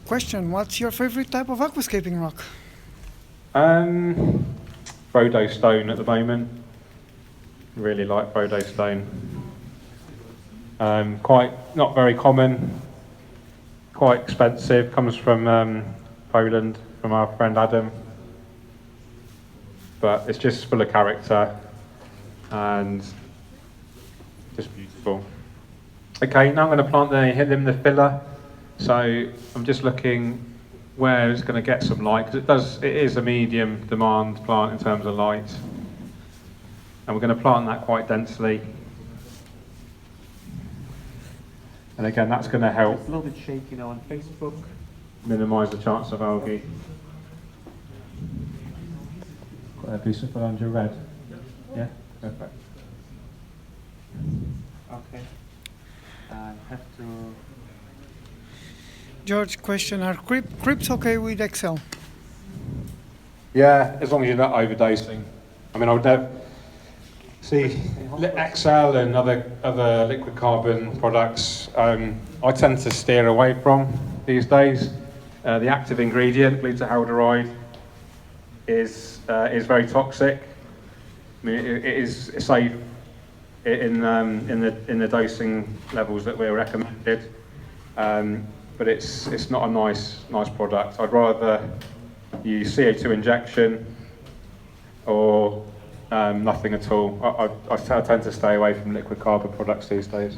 Question, what's your favorite type of aquascaping rock? Frodo stone at the moment. Really like Frodo stone. Quite not very common. Quite expensive. Comes from Poland, from our friend Adam. But it's just full of character and just beautiful. Okay, now I'm going to hit them the filler. So I'm just looking where it's going to get some light, because it is a medium demand plant in terms of light, and we're going to plant that quite densely, and again that's going to help It's a little bit shaky now on Facebook. minimise the chance of algae. Got a beautiful under red. Yeah, perfect. Okay. I have to. George, question, are crypts okay with Excel? Yeah, as long as you're not overdosing. I mean, I would never see Excel and other liquid carbon products. I tend to steer away from these days. The active ingredient, glutaraldehyde, is very toxic. I mean, it is safe in the dosing levels that we're recommended. But it's not a nice product. I'd rather use CO2 injection or nothing at all. I tend to stay away from liquid carbon products these days.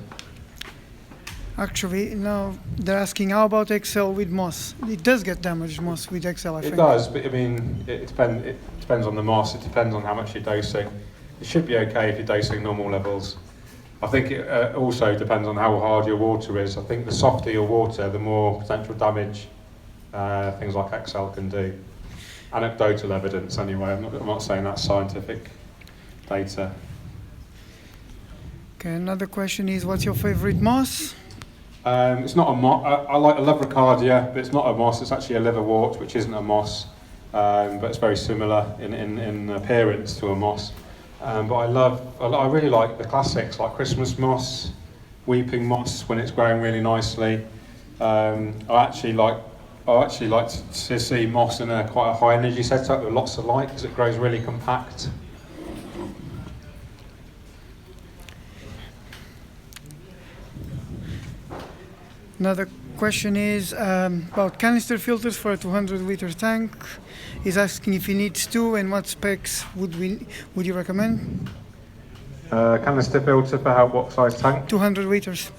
Actually, now they're asking how about Excel with moss? It does get damaged, moss with Excel, I think. It does, but I mean, it depends on the moss. It depends on how much you're dosing. It should be okay if you're dosing normal levels. I think it also depends on how hard your water is. I think the softer your water, the more potential damage things like Excel can do. Anecdotal evidence, anyway. I'm not saying that's scientific data. Okay, another question is, what's your favorite moss? It's not a moss. I love Ricardia, but it's not a moss. It's actually a liverwort, which isn't a moss, but it's very similar in appearance to a moss. But I really like the classics like Christmas moss, weeping moss when it's growing really nicely. I actually like to see moss in quite a high energy setup with lots of light because it grows really compact. Another question is about canister filters for a 200-liter tank. He's asking if he needs two and what specs would you recommend? Canister filter for what size tank? 200 liters.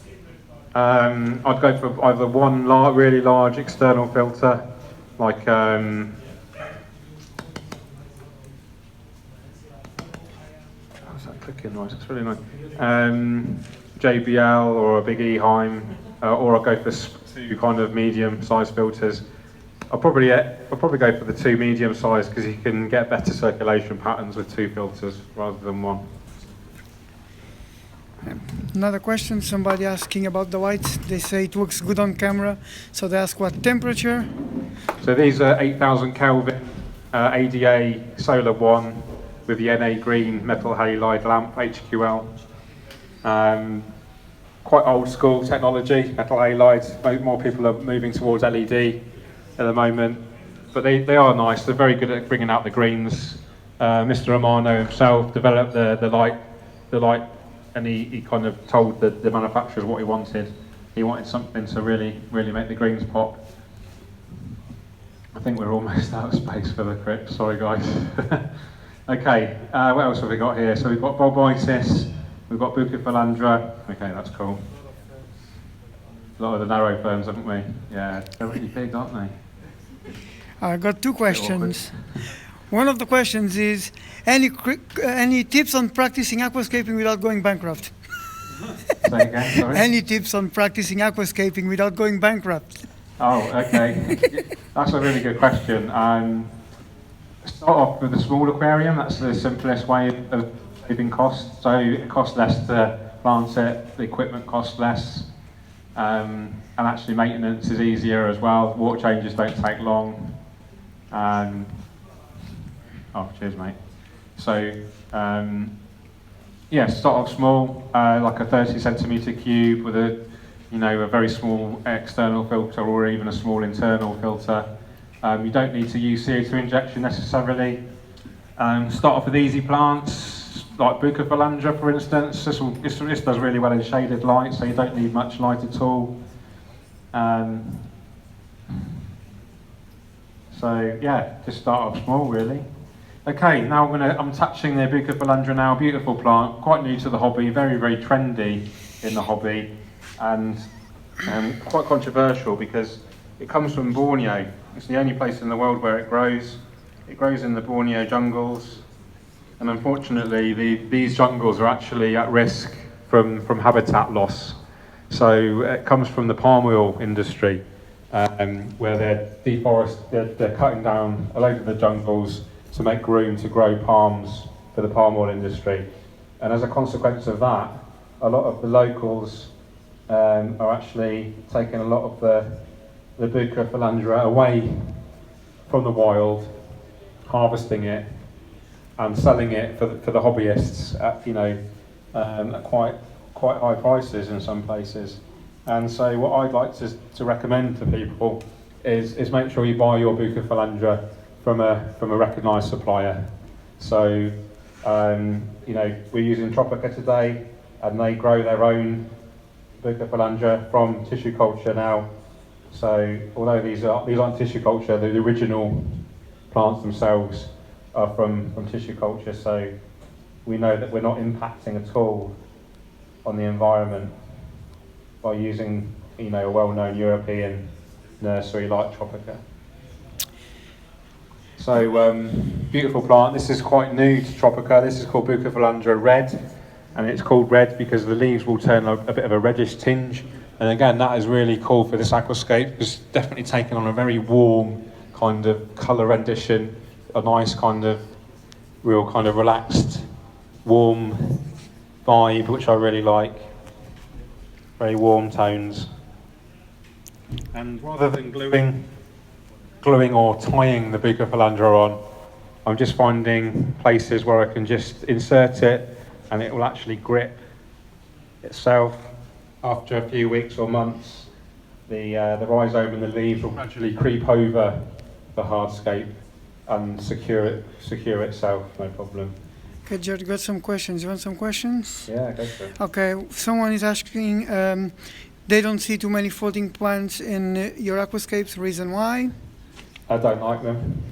I'd go for either one really large external filter, like how's that clicking noise? It's really nice. JBL or a big Eheim, or I'll go for two kind of medium-sized filters. I'll probably go for the two medium-sized because you can get better circulation patterns with two filters rather than one. Another question, somebody asking about the lights. They say it looks good on camera, so they ask what temperature. So these are 8,000 Kelvin ADA Solar 1 with the NA green metal halide lamp HQL. Quite old school technology, metal halide. More people are moving towards LED at the moment, but they are nice. They're very good at bringing out the greens. Mr. Romano himself developed the light, and he kind of told the manufacturers what he wanted. He wanted something to really make the greens pop. I think we're almost out of space for the crypt. Sorry, guys. Okay, what else have we got here? So we've got Bulbitis. We've got Bucophilandra. Okay, that's cool. A lot of the narrow ferns, haven't we? Yeah, they're really big, aren't they? I got two questions. One of the questions is, any tips on practicing aquascaping without going bankrupt? Say again, sorry? Any tips on practicing aquascaping without going bankrupt? Oh, okay. That's a really good question. Start off with a small aquarium. That's the simplest way of saving costs. So it costs less to plant it, the equipment costs less, and actually maintenance is easier as well. Water changes don't take long. Oh, cheers, mate. So, yeah, start off small, like a 30 centimetre cube with a very small external filter or even a small internal filter. You don't need to use CO2 injection necessarily. Start off with easy plants, like Bucophilandra, for instance. This does really well in shaded light, so you don't need much light at all. So yeah, just start off small, really. Okay, now I'm touching the Bucophilandra now. Beautiful plant, quite new to the hobby, very, very trendy in the hobby, and quite controversial because it comes from Borneo. It's the only place in the world where it grows. It grows in the Borneo jungles, and unfortunately these jungles are actually at risk from habitat loss. So it comes from the palm oil industry, where they're cutting down a load of the jungles to make room to grow palms for the palm oil industry. And as a consequence of that, a lot of the locals are actually taking a lot of the Bucophilandra away from the wild, harvesting it and selling it for the hobbyists at quite high prices in some places. And so what I'd like to recommend to people is make sure you buy your Bucophilandra from a recognised supplier. So we're using Tropica today, and they grow their own Bucophilandra from tissue culture now. So although these aren't tissue culture, the original plants themselves are from tissue culture. So we know that we're not impacting at all on the environment by using a well-known European nursery like Tropica. So beautiful plant. This is quite new to Tropica. This is called Bucophilandra Red, and it's called red because the leaves will turn a bit of a reddish tinge. And again, that is really cool for this aquascape. It's definitely taken on a very warm kind of colour rendition, a nice kind of real kind of relaxed, warm vibe, which I really like. Very warm tones. And rather than gluing or tying the Bucophalandra on, I'm just finding places where I can just insert it and it will actually grip itself. After a few weeks or months, the rhizome and the leaves will gradually creep over the hardscape and secure itself, no problem. Okay, George, got some questions. You want some questions? Yeah, go for it. Okay, someone is asking, they don't see too many floating plants in your aquascapes. Reason why? I don't like them.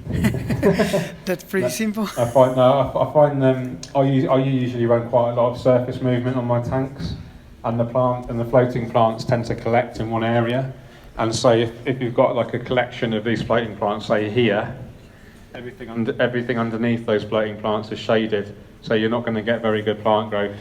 That's pretty simple. I find them. I usually run quite a lot of surface movement on my tanks, and the floating plants tend to collect in one area. And so if you've got like a collection of these floating plants, say here, everything underneath those floating plants is shaded, so you're not going to get very good plant growth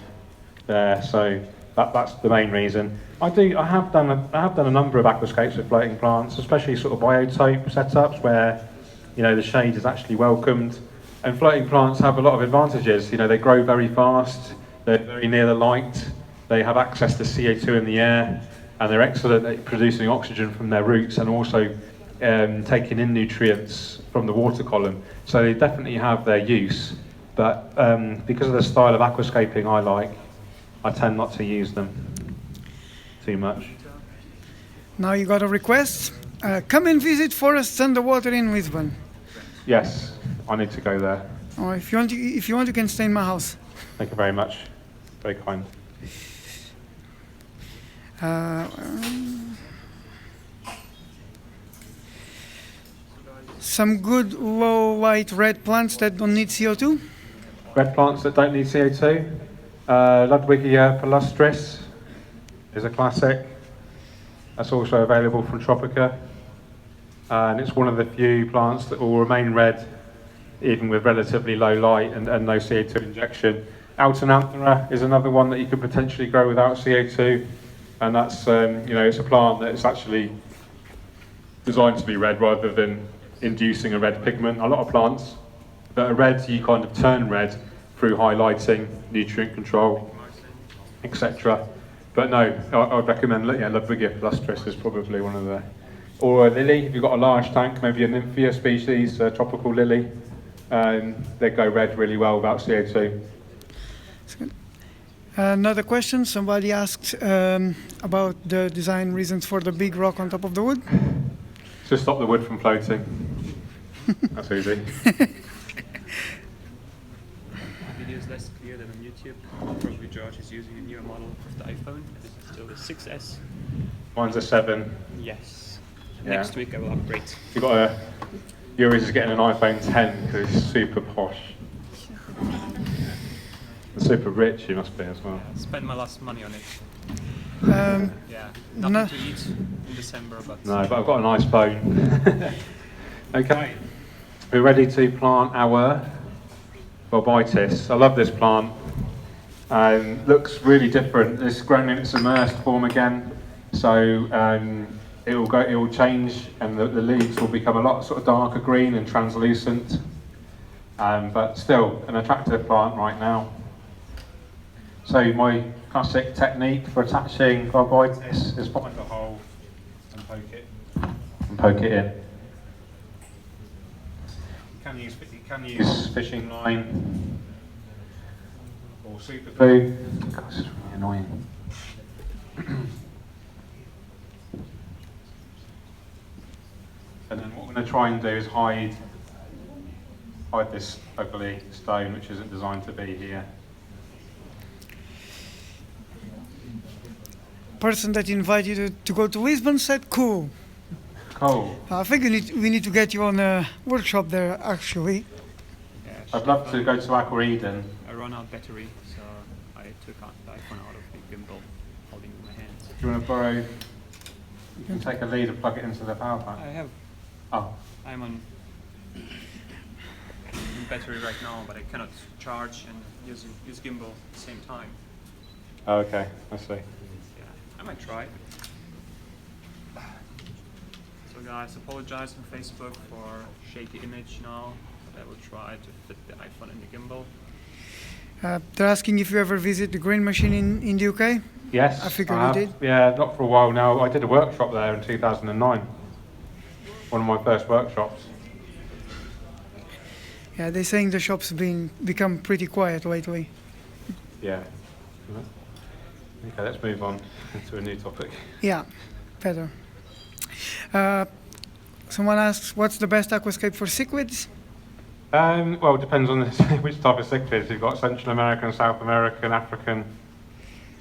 there. So that's the main reason. I have done a number of aquascapes with floating plants, especially sort of biotope setups where, you know, the shade is actually welcomed. And floating plants have a lot of advantages. You know, they grow very fast, they're very near the light, they have access to CO2 in the air, and they're excellent at producing oxygen from their roots and also taking in nutrients from the water column. So they definitely have their use, but because of the style of aquascaping I like, I tend not to use them too much. Now you got a request. Come and visit forests underwater in Lisbon. Yes, I need to go there. Or if you want, you can stay in my house. Thank you very much. Very kind. Some good low light red plants that don't need CO2. Red plants that don't need CO2. Ludwigia palustris is a classic. That's also available from Tropica. And it's one of the few plants that will remain red even with relatively low light and no CO2 injection. Altananthera is another one that you could potentially grow without CO2. And that's, it's a plant that's actually designed to be red rather than inducing a red pigment. A lot of plants that are red, you kind of turn red through highlighting, nutrient control, etc. But no, I'd recommend, Ludwigia palustris is probably one of the... Or a lily, if you've got a large tank, maybe a Nymphia species, a tropical lily, they go red really well without CO2. Another question, somebody asked about the design reasons for the big rock on top of the wood. To stop the wood from floating. That's easy. Video is less clear than on YouTube. Probably George is using a newer model of the iPhone. This is still the 6S. Mine's a 7. Yes. Yeah. Next week I will upgrade. You've got Yuri's is getting an iPhone 10 because he's super posh. And super rich he must be as well. Yeah, spend my last money on it. Yeah, no. nothing to eat in December, but... No, but I've got a nice phone. Okay, we're ready to plant our Bobitis. I love this plant. Looks really different. It's grown in its immersed form again, so it will change, and the leaves will become a lot sort of darker green and translucent. But still an attractive plant right now. So my classic technique for attaching Bobitis is find a hole and poke it in. You can use fishing line or super glue. God, this is really annoying. And then what we're going to try and do is hide this ugly stone which isn't designed to be here. Person that invited you to go to Lisbon said cool. Cool. I think we need to get you on a workshop there, actually. Yeah, I'd love to go to Aqua Eden. I run out battery, so I took the iPhone out of the gimbal, holding it in my hands. Do you want to borrow? You can take a lead and plug it into the power pack. I have. Oh. I'm on battery right now, but I cannot charge and use gimbal at the same time. Oh, okay, I see. Yeah, I might try. So guys, apologize on Facebook for shaky image now, but I will try to fit the iPhone in the gimbal. They're asking if you ever visit the green machine in the UK. Yes, I figured you have. did. Yeah, not for a while now. I did a workshop there in 2009. One of my first workshops. Yeah, they're saying the shop's become pretty quiet lately. Yeah. Okay, let's move on to a new topic. Yeah, better. Someone asks, what's the best aquascape for cichlids? Well, it depends on which type of cichlids. You've got Central American, South American, African.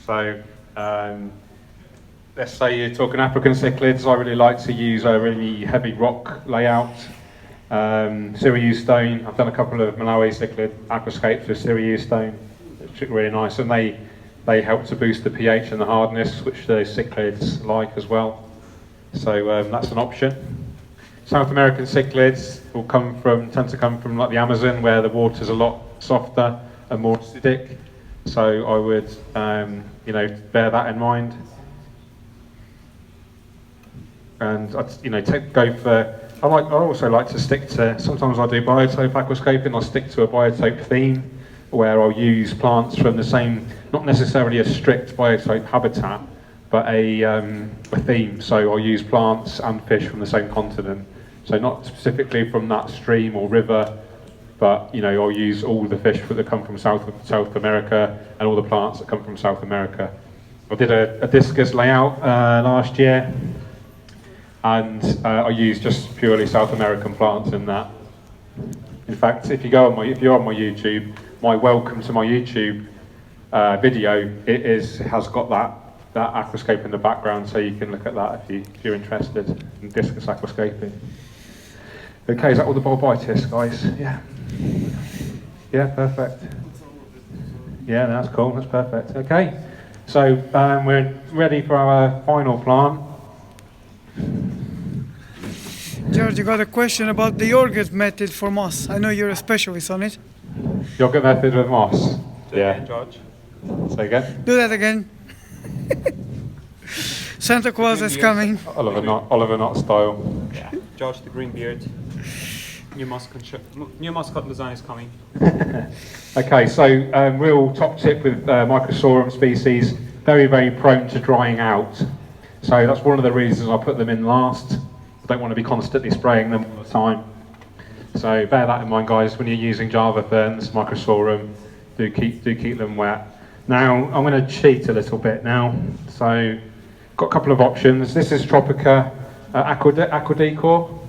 So, let's say you're talking African cichlids. I really like to use a really heavy rock layout. Sirius stone. I've done a couple of Malawi cichlid aquascapes with Sirius stone. It's really nice, and they help to boost the pH and the hardness, which the cichlids like as well. So that's an option. South American cichlids will tend to come from like the Amazon, where the water's a lot softer and more acidic. So I would, bear that in mind. And I also like to stick to. Sometimes I do biotope aquascaping. I'll stick to a biotope theme, where I'll use plants from the same, not necessarily a strict biotope habitat, but a theme. So I'll use plants and fish from the same continent. So not specifically from that stream or river, but I'll use all the fish that come from South America and all the plants that come from South America. I did a discus layout last year, and I used just purely South American plants in that. In fact, if you're on my YouTube, my welcome to my YouTube video, it has got that aquascape in the background, so you can look at that if you're interested in discus aquascaping. Okay, is that all the bulbitis, guys? Yeah. Yeah, perfect. Yeah, that's cool. That's perfect. Okay, so we're ready for our final plant. George, you got a question about the yogurt method for moss. I know you're a specialist on it. Yogurt method with moss. Yeah. George. Say again. Do that again. Santa Claus is coming. Oliver Knott style. Yeah. George the green beard. New mascot design is coming. Okay, so real top tip with Microsorum species, very, very prone to drying out. So that's one of the reasons I put them in last. I don't want to be constantly spraying them all the time. So bear that in mind, guys, when you're using Java ferns, Microsorum, do keep them wet. Now, I'm going to cheat a little bit now. So, got a couple of options. This is Tropica Aquadecor.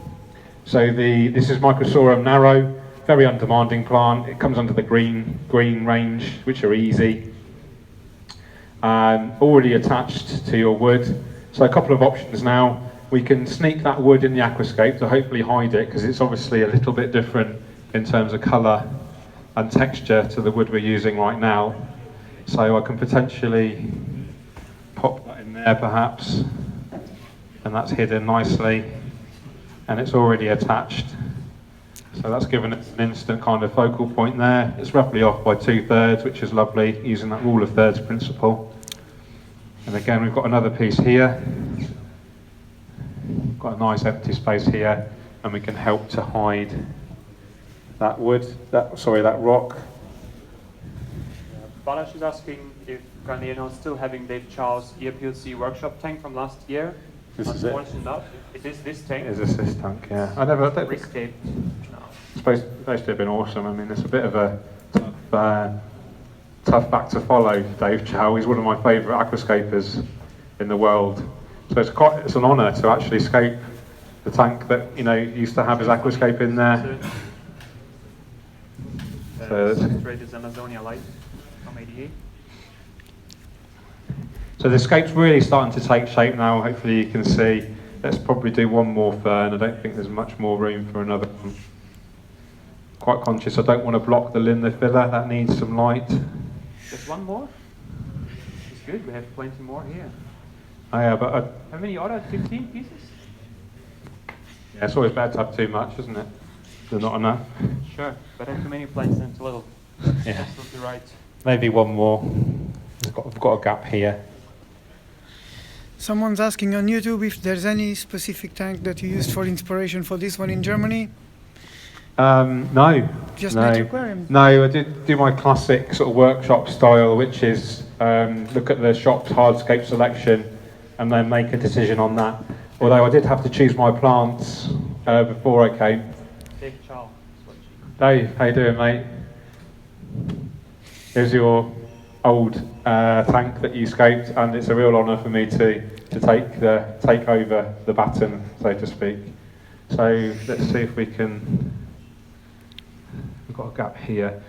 So this is Microsorum narrow, very undemanding plant. It comes under the green range, which are easy. Already attached to your wood. So a couple of options now. We can sneak that wood in the aquascape to hopefully hide it, because it's obviously a little bit different in terms of colour and texture to the wood we're using right now. So I can potentially pop that in there perhaps, and that's hidden nicely, and it's already attached. So that's given it an instant kind of focal point there. It's roughly off by 2/3, which is lovely, using that rule of thirds principle. And again, we've got another piece here. Got a nice empty space here, and we can help to hide that that rock. Balash is asking if Garnelenhaus is still having Dave Chow's EPLC workshop tank from last year. This is it. Unfortunately not. It is this tank. It is this tank, yeah. I don't Rescaped. No. supposed to have been awesome. I mean, it's a bit of a tough act to follow, Dave Chow. He's one of my favourite aquascapers in the world. So it's an honour to actually scape the tank that used to have his aquascape in there. So Rated Amazonia Light from ADA. So the scape's really starting to take shape now. Hopefully you can see. Let's probably do one more fern. I don't think there's much more room for another one. Quite conscious I don't want to block the Linda filler. That needs some light. Just one more? It's good. We have plenty more here. Oh yeah, but How many ordered? 15 pieces? yeah, it's always better to have too much, isn't it? Than not enough. Sure. Better too many plants than too little. Yeah. Absolutely right. Maybe one more. We've got a gap here. Someone's asking on YouTube if there's any specific tank that you used for inspiration for this one in Germany. No. Just no. Nature Aquarium? No, I did do my classic sort of workshop style, which is look at the shop's hardscape selection and then make a decision on that. Although I did have to choose my plants before I came. Dave Chow. Dave, how you doing, mate? Here's your old tank that you scaped, and it's a real honour for me to take over the baton, so to speak. So let's see if we can. We've got a gap here.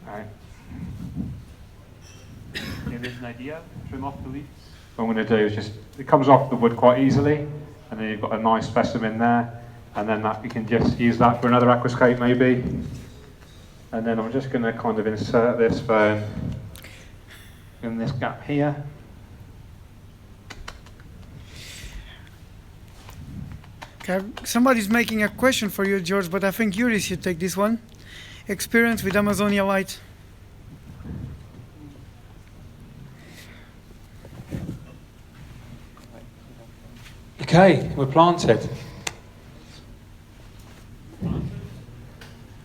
Right. Maybe there's an idea. Trim off the leaves. What I'm going to do is just, it comes off the wood quite easily, and then you've got a nice specimen there, and then that you can just use that for another aquascape maybe. And then I'm just going to kind of insert this fern in this gap here. Okay, somebody's making a question for you, George, but I think Yuri should take this one. Experience with Amazonia light. Okay, we're planted.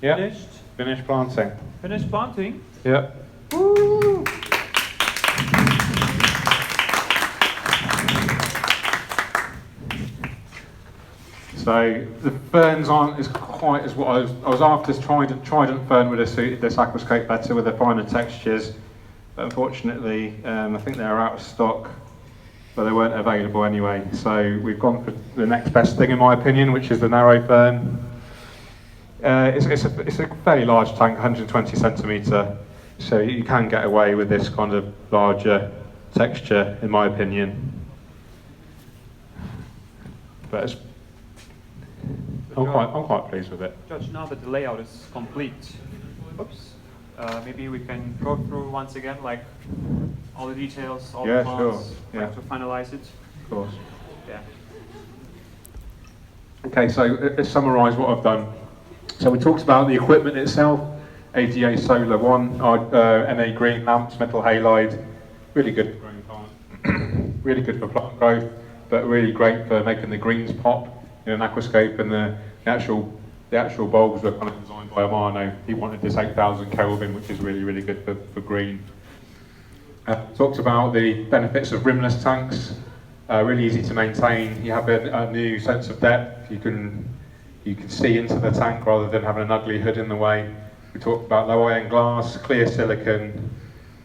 Yeah, Finished. finished planting. Finished planting. Yeah. Woo! So the ferns aren't as quite as what I was after. Trident fern would have suited this aquascape better with the finer textures, but unfortunately I think they're out of stock, but they weren't available anyway. So we've gone for the next best thing in my opinion, which is the narrow fern. It's a fairly large tank, 120 centimetre, so you can get away with this kind of larger texture in my opinion. But I'm quite pleased with it. Judge, now that the layout is complete, oops, maybe we can go through once again, like all the details, all the plans, sure. Yeah. like to finalize it. Of course. Yeah. Okay, so let's summarise what I've done. So we talked about the equipment itself, ADA Solar 1, NA green lamps, metal halide, really good for growing plants, really good for plant growth, but really great for making the greens pop in an aquascape. And the actual bulbs were kind of designed by Amano. He wanted this 8,000 Kelvin, which is really good for green. Talked about the benefits of rimless tanks, really easy to maintain. You have a new sense of depth. You can see into the tank rather than having an ugly hood in the way. We talked about low iron glass, clear silicon,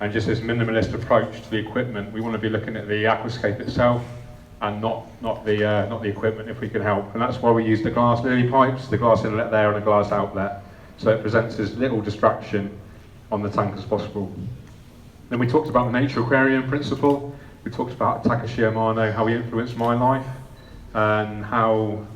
and just this minimalist approach to the equipment. We want to be looking at the aquascape itself and not the equipment if we can help. And that's why we use the glass lily pipes, the glass inlet there and a glass outlet, so it presents as little distraction on the tank as possible. Then we talked about the Nature Aquarium principle. We talked about Takashi Amano, how he influenced my life, and how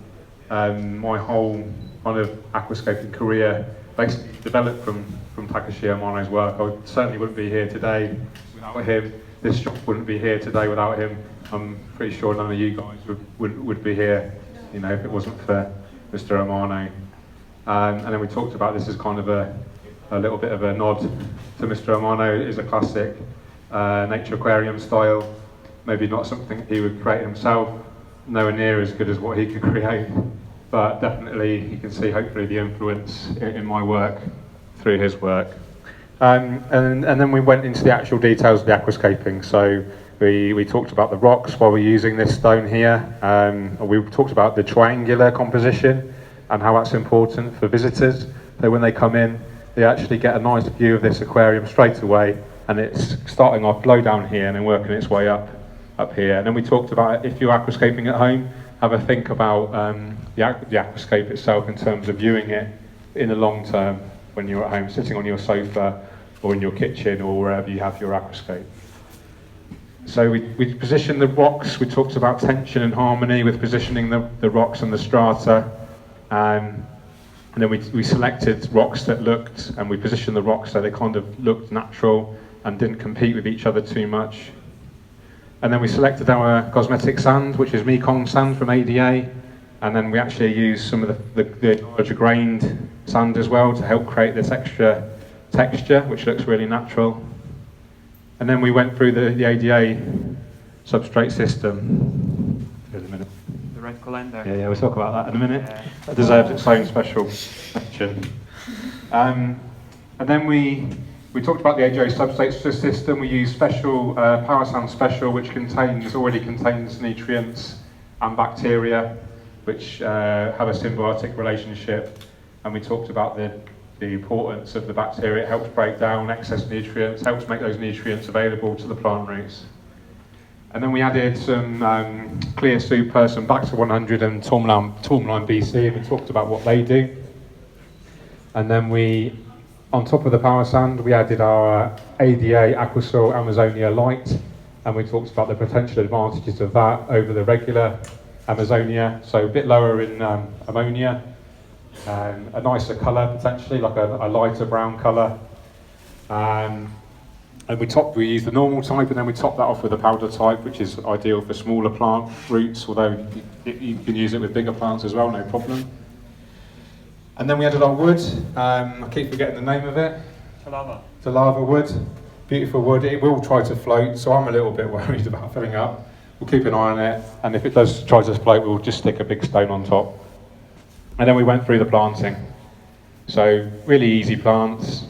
my whole kind of aquascaping career basically developed from Takashi Amano's work. I certainly wouldn't be here today without him. This shop wouldn't be here today without him. I'm pretty sure none of you guys would be here, you know, if it wasn't for Mr. Amano. And then we talked about this as kind of a little bit of a nod to Mr. Amano. It is a classic Nature Aquarium style, maybe not something he would create himself, nowhere near as good as what he could create, but definitely you can see hopefully the influence in my work through his work. And then we went into the actual details of the aquascaping. So we talked about the rocks while we're using this stone here. We talked about the triangular composition and how that's important for visitors. So when they come in, they actually get a nice view of this aquarium straight away, and it's starting off low down here and then working its way up here. And then we talked about if you're aquascaping at home, have a think about the aquascape itself in terms of viewing it in the long term when you're at home, sitting on your sofa or in your kitchen or wherever you have your aquascape. So we positioned the rocks. We talked about tension and harmony with positioning the rocks and the strata. And then we selected rocks that looked, and we positioned the rocks so they kind of looked natural and didn't compete with each other too much. And then we selected our cosmetic sand, which is Mekong sand from ADA. And then we actually used some of the larger grained sand as well to help create this extra texture, which looks really natural. And then we went through the ADA substrate system. Here's a minute. The red colander. Yeah, we'll talk about that in a minute. Yeah. That deserves its own special mention. And then we talked about the ADA substrate system. We use special Power Sand Special, which already contains nutrients and bacteria, which have a symbiotic relationship. And we talked about the importance of the bacteria. It helps break down excess nutrients, helps make those nutrients available to the plant roots. And then we added some clear super, some Bacter 100 and Tourmaline BC, and we talked about what they do. And then on top of the Power Sand, we added our ADA Aquasoil Amazonia Light, and we talked about the potential advantages of that over the regular Amazonia, so a bit lower in ammonia, a nicer colour potentially, like a lighter brown colour. And we used the normal type, and then we topped that off with a powder type, which is ideal for smaller plant roots, although you can use it with bigger plants as well, no problem. And then we added our wood. I keep forgetting the name of it. Talava wood. Beautiful wood. It will try to float, so I'm a little bit worried about filling up. We'll keep an eye on it, and if it does try to float, we'll just stick a big stone on top. And then we went through the planting. So really easy plants.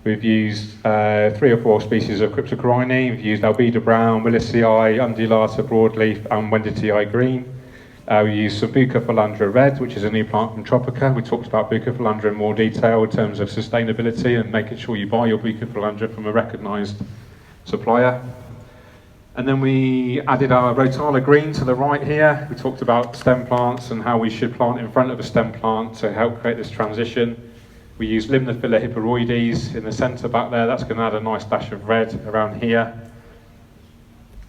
We've used 3 or 4 species of Cryptocorini. We've used Albida Brown, Willisii, Undulata Broadleaf, and Wenditii Green. We used some Bucophalandra Red, which is a new plant from Tropica. We talked about Bucophalandra in more detail in terms of sustainability and making sure you buy your Bucophalandra from a recognised supplier. And then we added our Rotala Green to the right here. We talked about stem plants and how we should plant in front of a stem plant to help create this transition. We used Limnophila hyperoides in the centre back there. That's going to add a nice dash of red around here.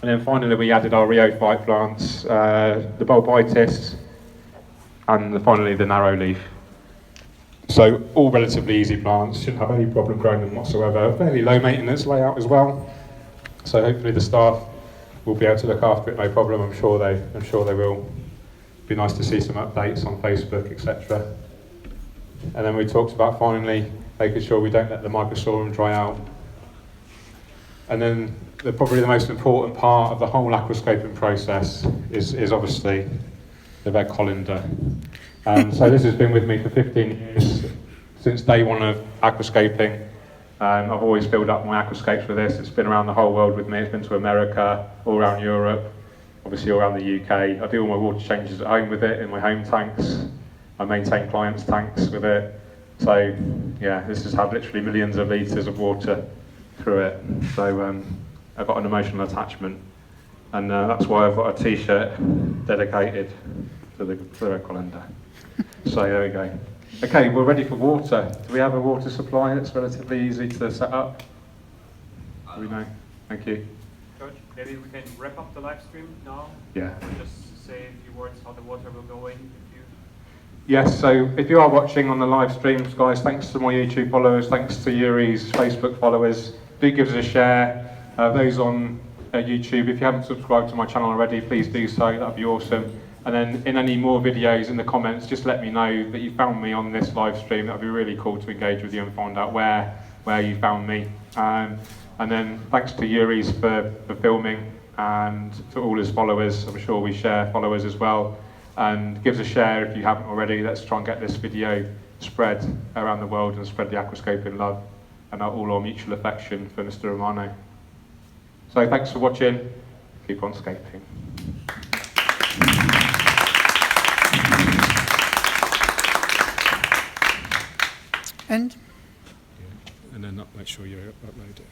And then finally we added our Rheophyte plants, the Bulbitis, and finally the narrow leaf. So all relatively easy plants, shouldn't have any problem growing them whatsoever. Fairly low maintenance layout as well. So hopefully the staff will be able to look after it, no problem. I'm sure they will. Be nice to see some updates on Facebook, etc. And then we talked about finally making sure we don't let the microsorum dry out. And then probably the most important part of the whole aquascaping process is obviously the red colander. So this has been with me for 15 years, since day one of aquascaping. I've always filled up my aquascapes with this. It's been around the whole world with me. It's been to America, all around Europe, obviously all around the UK. I do all my water changes at home with it in my home tanks. I maintain clients' tanks with it. So yeah, this has had literally millions of litres of water through it. So I've got an emotional attachment. And that's why I've got a t-shirt dedicated to the red colander. So there we go. Okay, we're ready for water. Do we have a water supply that's relatively easy to set up? Do we know? Thank you. George, maybe we can wrap up the live stream now. Yeah. Just say a few words how the water will go in. Yes, so if you are watching on the live streams, guys, thanks to my YouTube followers, thanks to Yuri's Facebook followers. Do give us a share. Those on YouTube, if you haven't subscribed to my channel already, please do so, that'd be awesome. And then in any more videos in the comments, just let me know that you found me on this live stream. That'd be really cool to engage with you and find out where you found me. And then thanks to Yuri's for filming, and to all his followers. I'm sure we share followers as well. And give us a share if you haven't already. Let's try and get this video spread around the world and spread the aquascaping love and all our mutual affection for Mr. Romano. So thanks for watching. Keep on scaping. And then make sure you upload it.